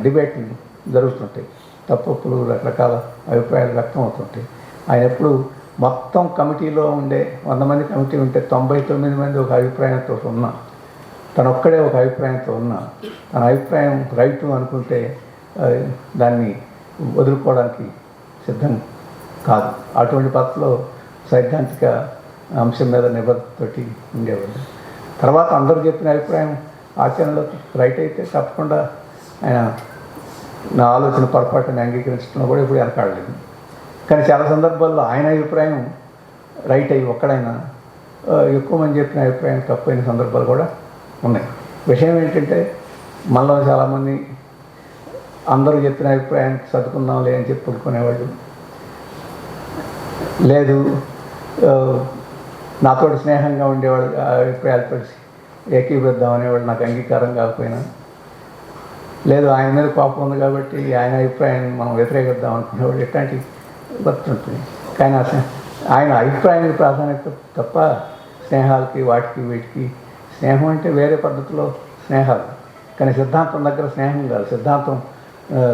డిబేట్లు జరుగుతుంటాయి, తప్పులు రకరకాల అభిప్రాయాలు వ్యక్తం అవుతుంటాయి. ఆయన ఎప్పుడు మొత్తం కమిటీలో ఉండే 100 మంది కమిటీ ఉంటే 99 మంది ఒక అభిప్రాయంతో ఉన్నా, తను ఒక్కడే ఒక అభిప్రాయంతో ఉన్నా, తన అభిప్రాయం రైటు అనుకుంటే దాన్ని వదులుకోవడానికి సిద్ధం కాదు. అటువంటి పద్ధతిలో సైద్ధాంతిక అంశం మీద నిబద్ధతోటి ఉండేవాడు. తర్వాత అందరూ చెప్పిన అభిప్రాయం ఆచరణలో రైట్ అయితే తప్పకుండా ఆయన నా ఆలోచన పొరపాటుని అంగీకరించడంలో కూడా ఇప్పుడు వెనకాడలేదు. కానీ చాలా సందర్భాల్లో ఆయన అభిప్రాయం రైట్ అయ్యి ఒక్కడైనా ఎక్కువ మంది చెప్పిన అభిప్రాయం తప్పైన సందర్భాలు కూడా ఉన్నాయి. విషయం ఏంటంటే మనలో చాలామంది అందరూ చెప్పిన అభిప్రాయానికి సర్దుకుందాంలే అని చెప్పి పడుకునేవాళ్ళు, లేదు నాతోటి స్నేహంగా ఉండేవాళ్ళు అభిప్రాయాలు పరిచి ఏకీభద్దాం అనేవాళ్ళు నాకు అంగీకారం కాకపోయినా, లేదు ఆయన మీద కోపం ఉంది కాబట్టి ఆయన అభిప్రాయాన్ని మనం వ్యతిరేకిద్దాం అనుకునేవాడు, ఇట్లాంటివి బతుంటుంది. కానీ ఆయన అభిప్రాయానికి ప్రాధాన్యత తప్ప స్నేహాలకి వాటికి వీటికి, స్నేహం అంటే వేరే పద్ధతిలో స్నేహాలు, కానీ సిద్ధాంతం దగ్గర స్నేహం కాదు. సిద్ధాంతం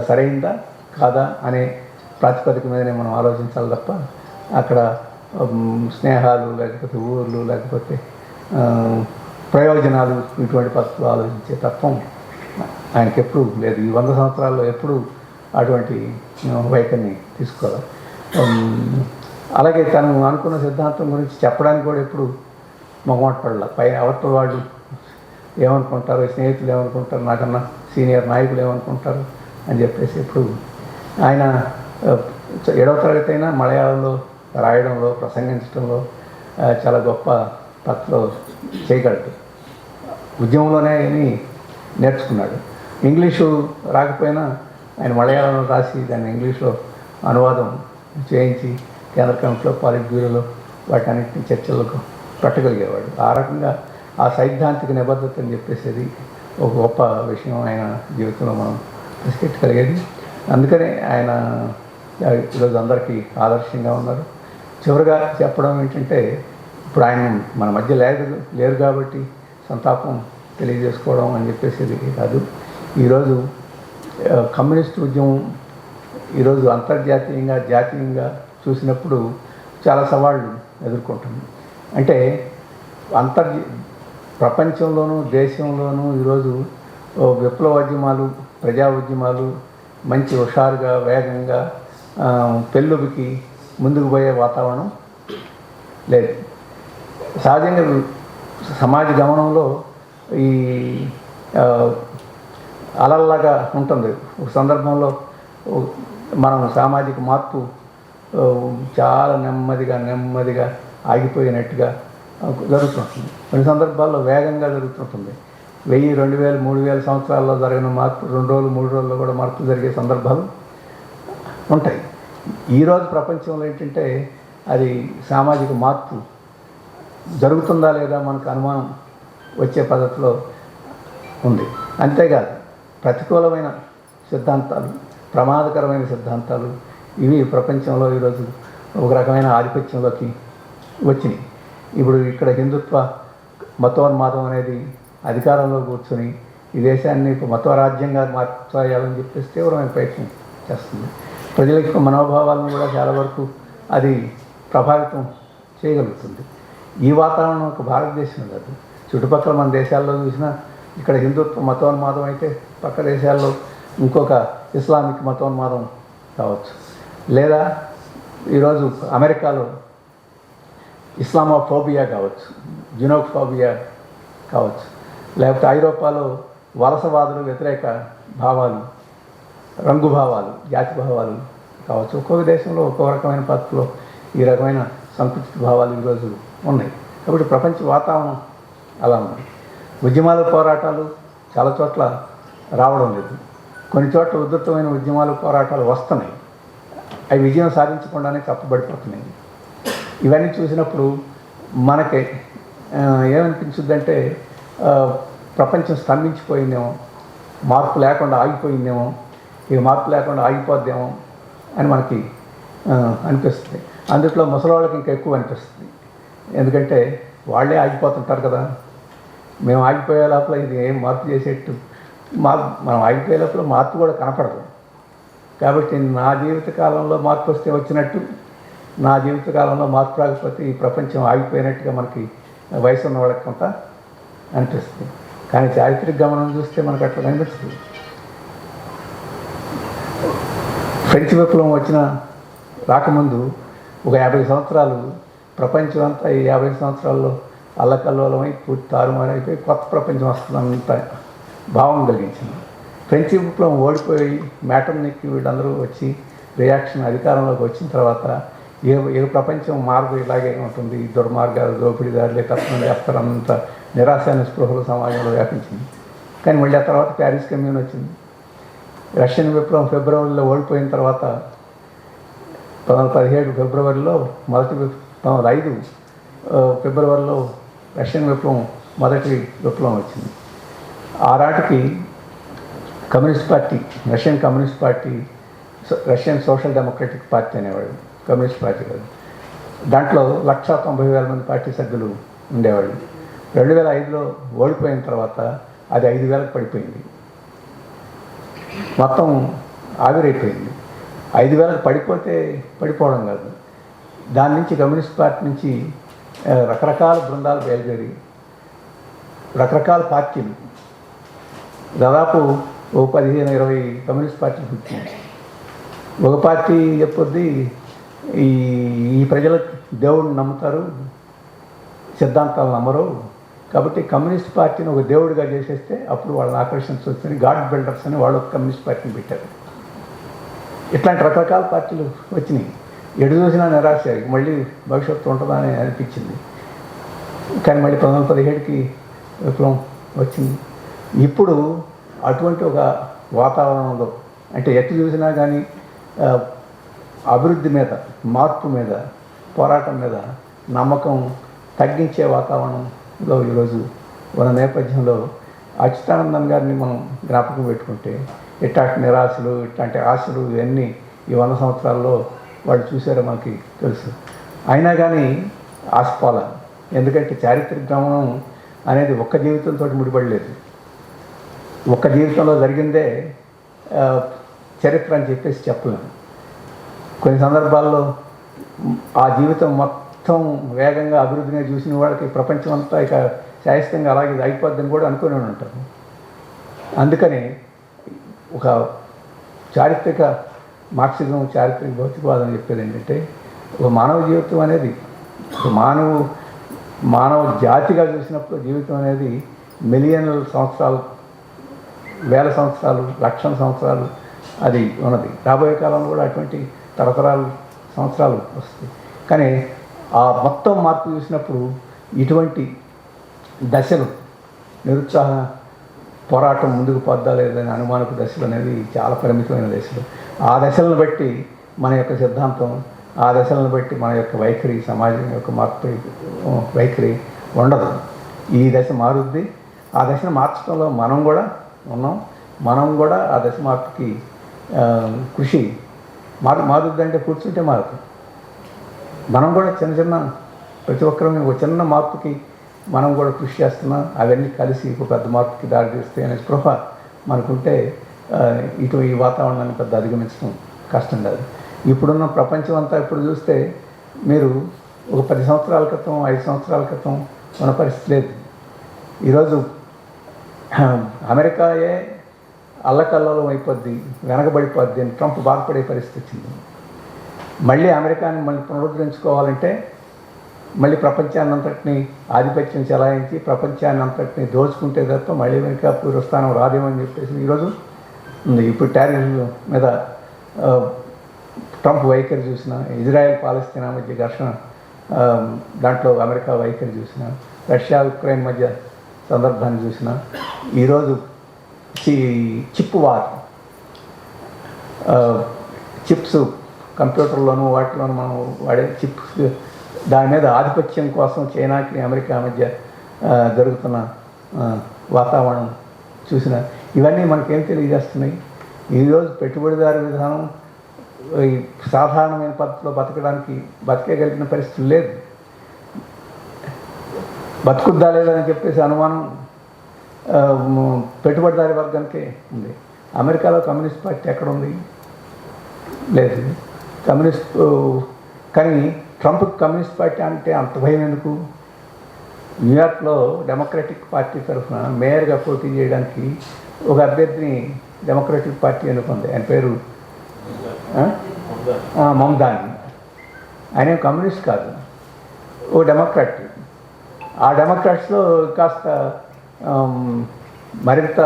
సరైందా కాదా అనే ప్రాతిపదిక మీదనే మనం ఆలోచించాలి తప్ప అక్కడ స్నేహాలు లేకపోతే ఊర్లు లేకపోతే ప్రయోజనాలు ఇటువంటి పద్ధతులు ఆలోచించే తత్వం ఆయనకి ఎప్పుడూ లేదు. ఈ 100 సంవత్సరాల్లో ఎప్పుడూ అటువంటి వైఖరిని తీసుకోవాలి. అలాగే తను అనుకున్న సిద్ధాంతం గురించి చెప్పడానికి కూడా ఎప్పుడు మొహమాట పడాల. అవతల వాళ్ళు ఏమనుకుంటారు, స్నేహితులు ఏమనుకుంటారు, నాకన్నా సీనియర్ నాయకులు ఏమనుకుంటారు అని చెప్పేసి ఇప్పుడు ఆయన 7వ తరగతి అయినా మలయాళంలో రాయడంలో ప్రసంగించడంలో చాలా గొప్ప పద్ధతిలో చేయగలడు. ఉద్యమంలోనే అని నేర్చుకున్నాడు. ఇంగ్లీషు రాకపోయినా ఆయన మలయాళంలో రాసి దాన్ని ఇంగ్లీష్లో అనువాదం చేయించి కేంద్ర కమిటీలో పాలిట్ బ్యూరోలో వాటన్నిటిని చర్చలకు పెట్టగలిగేవాడు. ఆ రకంగా ఆ సైద్ధాంతిక నిబద్ధత అని చెప్పేసేది ఒక గొప్ప విషయం ఆయన జీవితంలో మనం తీసుకెట్టగలిగేది. అందుకనే ఆయన ఈరోజు అందరికీ ఆదర్శంగా ఉన్నారు. చివరిగా చెప్పడం ఏంటంటే ఇప్పుడు ఆయన మన మధ్య లేరు కాబట్టి సంతాపం తెలియజేసుకోవడం అని చెప్పేసి కాదు. ఈరోజు కమ్యూనిస్ట్ ఉద్యమం ఈరోజు అంతర్జాతీయంగా జాతీయంగా చూసినప్పుడు చాలా సవాళ్ళు ఎదుర్కొంటుంది. అంటే ప్రపంచంలోనూ దేశంలోనూ ఈరోజు విప్లవోద్యమాలు ప్రజా ఉద్యమాలు మంచి హుషారుగా వేగంగా పెళ్ళుబికి ముందుకు పోయే వాతావరణం లేదు. సహజంగా సమాజ గమనంలో ఈ అలల్లాగా ఉంటుంది. ఒక సందర్భంలో మనం సామాజిక మార్పు చాలా నెమ్మదిగా ఆగిపోయినట్టుగా జరుగుతుంటుంది. కొన్ని సందర్భాల్లో వేగంగా జరుగుతుంటుంది. 1000, 2000, 3000 సంవత్సరాల్లో జరిగిన మార్పు 2 రోజులు 3 రోజుల్లో కూడా మార్పు జరిగే సందర్భాలు ఉంటాయి. ఈరోజు ప్రపంచంలో ఏంటంటే అది సామాజిక మార్పు జరుగుతుందా లేదా మనకు అనుమానం వచ్చే పద్ధతిలో ఉంది. అంతేకాదు ప్రతికూలమైన సిద్ధాంతాలు, ప్రమాదకరమైన సిద్ధాంతాలు ఇవి ప్రపంచంలో ఈరోజు ఒక రకమైన ఆధిపత్యంలోకి వచ్చినాయి. ఇప్పుడు ఇక్కడ హిందుత్వ మతోన్మాదం అనేది అధికారంలో కూర్చొని ఈ దేశాన్ని మతోరాజ్యంగా మార్చేయాలని చెప్పేసి తీవ్రమైన ప్రయత్నం చేస్తుంది. ప్రజల యొక్క మనోభావాలను కూడా చాలా వరకు అది ప్రభావితం చేయగలుగుతుంది. ఈ వాతావరణం ఒక భారతదేశం కాదు, చుట్టుపక్కల మన దేశాల్లో చూసినా ఇక్కడ హిందుత్వ మతోన్మాదం అయితే పక్క దేశాల్లో ఇంకొక ఇస్లామిక్ మతోన్మాదం కావచ్చు, లేదా ఈరోజు అమెరికాలో ఇస్లామోఫోబియా కావచ్చు, జినోఫోబియా కావచ్చు, లేకపోతే ఐరోపాలో వలసవాదులు, వ్యతిరేక భావాలు, రంగు భావాలు, జాతి భావాలు కావచ్చు. ఒక్కొక్క దేశంలో ఒక్కొక్క రకమైన పద్ధతిలో ఈ రకమైన సంకుచిత భావాలు ఈరోజు ఉన్నాయి. కాబట్టి ప్రపంచ వాతావరణం అలా ఉంది. ఉద్యమాలు పోరాటాలు చాలా చోట్ల రావడం లేదు. కొన్ని చోట్ల ఉధృతమైన ఉద్యమాలు పోరాటాలు వస్తున్నాయి, అవి విజయం సాధించకుండానే తప్పుబడిపోతున్నాయి. ఇవన్నీ చూసినప్పుడు మనకి ఏమనిపించుద్దంటే ప్రపంచం స్తంభించిపోయిందేమో, మార్పు లేకుండా ఆగిపోయిందేమో, ఇక మార్పు లేకుండా ఆగిపోద్దేమో అని మనకి అనిపిస్తుంది. అందుట్లో ముసలివాళ్ళకి ఇంకా ఎక్కువ అనిపిస్తుంది. ఎందుకంటే వాళ్ళే ఆగిపోతుంటారు కదా. మేము ఆగిపోయే లోపల ఇది ఏం మార్పు చేసేట్టు మనం ఆగిపోయే లోపల మార్పు కూడా కనపడదు. కాబట్టి నా జీవితకాలంలో మార్పు వస్తే వచ్చినట్టు, నా జీవితకాలంలో మార్పు రాకపోతే ఈ ప్రపంచం ఆగిపోయినట్టుగా మనకి వయసు ఉన్న వాళ్ళకి కొంత అనిపిస్తుంది. కానీ చారిత్రక గమనం చూస్తే మనకు అట్లా అనిపిస్తుంది. ఫ్రెంచ్ విప్లవం రాకముందు ఒక 50 సంవత్సరాలు ప్రపంచం అంతా ఈ 50 సంవత్సరాల్లో అల్లకల్లోలమై పూర్తి తారుమారైపోయి కొత్త ప్రపంచం వస్తుందంత భావం కలిగించింది. ఫ్రెంచ్ విప్లవం ఓడిపోయి మ్యాటర్నిక్ వీళ్ళందరూ వచ్చి రియాక్షన్ అధికారంలోకి వచ్చిన తర్వాత ఏ ప్రపంచం మార్పు ఇలాగే ఉంటుంది, దుర్మార్గాలు, దోపిడీదారులే కష్టం చేస్తారంత నిరాశ నిస్పృహలు సమాజంలో వ్యాపించింది. కానీ మళ్ళీ ఆ తర్వాత ప్యారిస్ కమ్యూన్ వచ్చింది. రష్యన్ విప్లవం ఫిబ్రవరిలో ఓడిపోయిన తర్వాత 1917 ఫిబ్రవరిలో 1905 ఫిబ్రవరిలో రష్యన్ విప్లవం మొదటి విప్లవం వచ్చింది. ఆనాటికి communist party, Russian communist party, Russian social democratic party అనేవాడు, కమ్యూనిస్ట్ పార్టీ కాదు. దాంట్లో 190,000 మంది పార్టీ సభ్యులు ఉండేవాళ్ళు. 2005లో ఓడిపోయిన తర్వాత అది 5,000కు పడిపోయింది. మొత్తం ఆవిరైపోయింది. 5,000కు పడిపోవడం కాదు, దాని నుంచి కమ్యూనిస్ట్ పార్టీ నుంచి రకరకాల బృందాలు బయలుదేరి రకరకాల పార్టీలు, దాదాపు 15-20 కమ్యూనిస్ట్ పార్టీలు పుట్టింది. ఒక పార్టీ చెప్పొద్ది ఈ ప్రజలు దేవుడిని నమ్ముతారు, సిద్ధాంతాలు నమ్మరు, కాబట్టి కమ్యూనిస్ట్ పార్టీని ఒక దేవుడిగా చేసేస్తే అప్పుడు వాళ్ళని ఆకర్షించవచ్చని గాడ్ బిల్డర్స్ అని వాళ్ళు ఒక కమ్యూనిస్ట్ పార్టీని పెట్టారు. ఇట్లాంటి రకరకాల పార్టీలు వచ్చినాయి. ఎటు చూసినా నిరాశ, మళ్ళీ భవిష్యత్తు ఉంటుందా అని అనిపించింది. కానీ మళ్ళీ 1917కి విప్లవం వచ్చింది. ఇప్పుడు అటువంటి ఒక వాతావరణంలో, అంటే ఎటు చూసినా కానీ అభివృద్ధి మీద, మార్పు మీద, పోరాటం మీద నమ్మకం తగ్గించే వాతావరణంలో ఈరోజు మన నేపథ్యంలో అచ్యుతానందన్ గారిని మనం జ్ఞాపకం పెట్టుకుంటే ఇట్లాంటి నిరాశలు, ఇట్లాంటి ఆశలు ఇవన్నీ ఈ 100 సంవత్సరాల్లో వాళ్ళు చూసారో మనకి తెలుసు. అయినా కానీ ఆశపోల. ఎందుకంటే చారిత్రక గమనం అనేది ఒక్క జీవితంతో ముడిపడలేదు. ఒక్క జీవితంలో జరిగిందే చరిత్ర అని చెప్పేసి చెప్పలేము. కొన్ని సందర్భాల్లో ఆ జీవితం మొత్తం వేగంగా అభివృద్ధిని చూసిన వాళ్ళకి ప్రపంచం అంతా ఇక శాశ్వతంగా అలాగే అయిపోద్దని కూడా అనుకుని ఉంటారు. అందుకని ఒక చారిత్రక మార్క్సిజం, చారిత్రక భౌతికవాదం చెప్పేది ఏంటంటే ఒక మానవ జీవితం అనేది, మానవ జాతిగా చూసినప్పుడు జీవితం అనేది మిలియన్ల సంవత్సరాలు, వేల సంవత్సరాలు, లక్షల సంవత్సరాలు అది ఉన్నది. రాబోయే కాలంలో కూడా అటువంటి తరతరాలు సంవత్సరాలు వస్తాయి. కానీ ఆ మొత్తం మార్పు చూసినప్పుడు ఇటువంటి దశలు, నిరుత్సాహ పోరాటం ముందుకు పోద్దా లేదని అనుమానపు దశలు అనేది చాలా పరిమితమైన దశలు. ఆ దశలను బట్టి మన యొక్క సిద్ధాంతం, ఆ దశలను బట్టి మన యొక్క వైఖరి, సమాజం యొక్క మార్పు వైఖరి ఉండదు. ఈ దశ మారుద్ది. ఆ దశను మార్చడంలో మనం కూడా ఉన్నాం. మనం కూడా ఆ దశ మార్పుకి కృషి మారుద్ది. అంటే కూర్చుంటే మారుతుంది. మనం కూడా చిన్న ప్రతి ఒక్కరం ఒక చిన్న మార్పుకి మనం కూడా కృషి చేస్తున్నాం. అవన్నీ కలిసి ఒక పెద్ద మార్పుకి దారితీస్తాయి అనే స్పృహ మనకుంటే ఈ వాతావరణాన్ని పెద్ద అధిగమించడం కష్టం కాదు. ఇప్పుడున్న ప్రపంచం అంతా ఇప్పుడు చూస్తే మీరు ఒక 10 సంవత్సరాల క్రితం, 5 సంవత్సరాల క్రితం ఉన్న పరిస్థితి లేదు. ఈరోజు అమెరికాయే అల్లకల్లోలం అయిపోద్ది, వెనకబడిపోద్ది అని ట్రంప్ బాధపడే పరిస్థితి వచ్చింది. మళ్ళీ అమెరికాని పునరుద్ధరించుకోవాలంటే మళ్ళీ ప్రపంచాన్ని అంతటినీ ఆధిపత్యం చెలాయించి ప్రపంచాన్ని అంతటినీ దోచుకుంటే తప్ప మళ్ళీ అమెరికా పూర్వస్థానం రాదేమని చెప్పేసి ఈరోజు ఉంది. ఇప్పుడు టారిఫ్ల మీద ట్రంప్ వైఖరి చూసిన, ఇజ్రాయెల్ పాలస్తీనా మధ్య ఘర్షణ, దాంట్లో అమెరికా వైఖరి చూసిన, రష్యా ఉక్రెయిన్ మధ్య సందర్భాన్ని చూసినా ఈరోజు చిప్ వార్, చిప్స్ కంప్యూటర్లోను వాటిలోనూ మనం వాడే చిప్స్, దాని మీద ఆధిపత్యం కోసం చైనాకి అమెరికా మధ్య జరుగుతున్న వాతావరణం చూసిన ఇవన్నీ మనకేం తెలియజేస్తున్నాయి? ఈరోజు పెట్టుబడిదారు విధానం ఈ సాధారణమైన పద్ధతిలో బతికేయగలిగిన పరిస్థితులు లేదు. బతుకుద్దా లేదని చెప్పేసి అనుమానం పెట్టుబడిదారి వర్గానికే ఉంది. అమెరికాలో కమ్యూనిస్ట్ పార్టీ ఎక్కడుంది? లేదు. కానీ ట్రంప్కి కమ్యూనిస్ట్ పార్టీ అంటే అంత భయం ఎందుకు? న్యూయార్క్లో డెమోక్రటిక్ పార్టీ తరఫున మేయర్గా పోటీ చేయడానికి ఒక అభ్యర్థిని డెమోక్రటిక్ పార్టీ ఎన్నుకుంది. ఆయన పేరు మమ్దాని. ఆయన కమ్యూనిస్ట్ కాదు, ఓ డెమోక్రాట్. ఆ డెమోక్రాట్స్లో కాస్త మరింత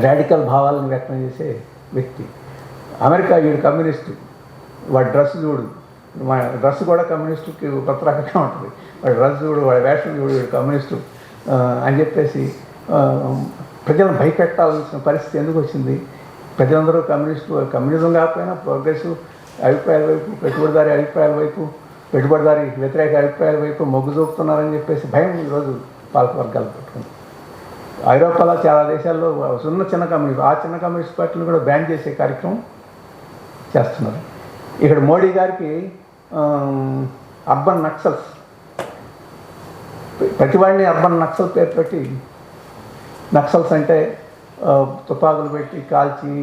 రాడికల్ భావాలను వ్యక్తం చేసే వ్యక్తి. అమెరికా వీడు కమ్యూనిస్టు, వాడి డ్రెస్ చూడు, డ్రెస్ కూడా కమ్యూనిస్టుకి కొత్త రకంగా ఉంటుంది, వాడి డ్రెస్ చూడు, వాడి వేషం చూడు, వీడు కమ్యూనిస్టు అని చెప్పేసి ప్రజలను భయపెట్టాల్సిన పరిస్థితి ఎందుకు వచ్చింది? ప్రజలందరూ కమ్యూనిజం కాకపోయినా ప్రోగ్రెసివ్ అభిప్రాయాల వైపు, పెట్టుబడిదారి అభిప్రాయాల వైపు, పెట్టుబడిదారి వ్యతిరేక అభిప్రాయాల వైపు మొగ్గు చూపుతున్నారని చెప్పేసి భయం ఈరోజు పాలకవర్గాలు పెట్టుకుంది. ఐరోపాలో చాలా దేశాల్లో చిన్న కమ్యూనిస్ట్ పార్టీలు కూడా బ్యాన్ చేసే కార్యక్రమం చేస్తున్నారు. ఇక్కడ మోడీ గారికి అర్బన్ నక్సల్స్, ప్రతివాడిని అర్బన్ నక్సల్ పేరు పెట్టి, నక్సల్స్ అంటే తుపాకులు పెట్టి కాల్చి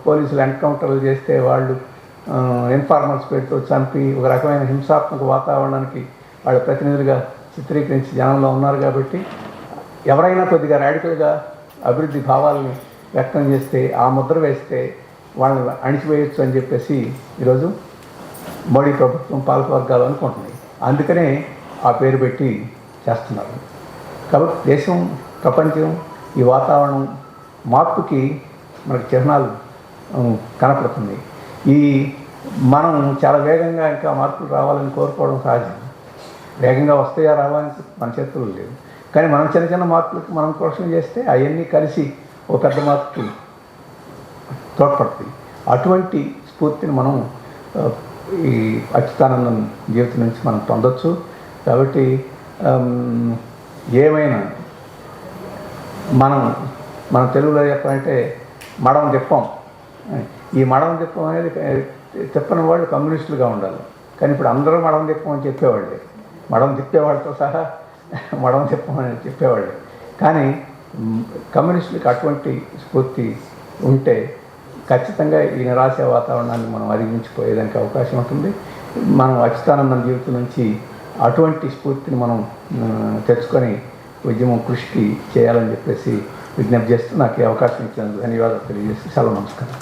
పోలీసులు ఎన్కౌంటర్లు చేస్తే వాళ్ళు ఇన్ఫార్మర్స్ పెడుతూ చంపి ఒక రకమైన హింసాత్మక వాతావరణానికి వాళ్ళ ప్రతినిధులుగా చిత్రీకరించి జనంలో ఉన్నారు. కాబట్టి ఎవరైనా కొద్దిగా రాడికల్గా అభివృద్ధి భావాలని వ్యక్తం చేస్తే, ఆ ముద్ర వేస్తే వాళ్ళని అణిచివేయచ్చు అని చెప్పేసి ఈరోజు మోడీ ప్రభుత్వం పాలకవర్గాలు అనుకుంటున్నాయి. అందుకనే ఆ పేరు పెట్టి చేస్తున్నారు. కాబట్టి దేశం, ప్రపంచం, ఈ వాతావరణం మార్పుకి మనకు చిహ్నాలు కనపడుతున్నాయి. మనం చాలా వేగంగా ఇంకా మార్పులు రావాలని కోరుకోవడం సహజం. వేగంగా వస్తాయా రావాలని మన చేతుల్లో లేదు. కానీ మనం చిన్న మార్పులకి మనం కృషి చేస్తే అవన్నీ కలిసి ఒక పెద్ద మార్పుకి తోడ్పడుతుంది. అటువంటి స్ఫూర్తిని మనం ఈ అచ్యుతానందం జీవితం నుంచి మనం పొందొచ్చు. కాబట్టి ఏమైనా మనం తెలుగులో చెప్పాలంటే మడం తిప్పం. ఈ మడం తిప్పం అనేది తిప్పని వాళ్ళు కమ్యూనిస్టులుగా ఉండాలి. కానీ ఇప్పుడు అందరూ మడం తిప్పం అని చెప్పేవాళ్ళే, మడం తిప్పేవాళ్ళతో సహా మడం తిప్పం అని చెప్పేవాళ్ళే. కానీ కమ్యూనిస్టులకి అటువంటి స్ఫూర్తి ఉంటే ఖచ్చితంగా ఈ నిరాశ వాతావరణాన్ని మనం అధిగమించిపోయేదానికి అవకాశం ఉంటుంది. మనం అచ్యుతానందం జీవితం నుంచి అటువంటి స్ఫూర్తిని మనం తెచ్చుకొని ఉద్యమం కృషికి చేయాలని చెప్పేసి విజ్ఞప్తి చేస్తూ నాకు ఈ అవకాశం ఇచ్చినందుకు ధన్యవాదాలు తెలియజేస్తూ సెలవు. నమస్కారం.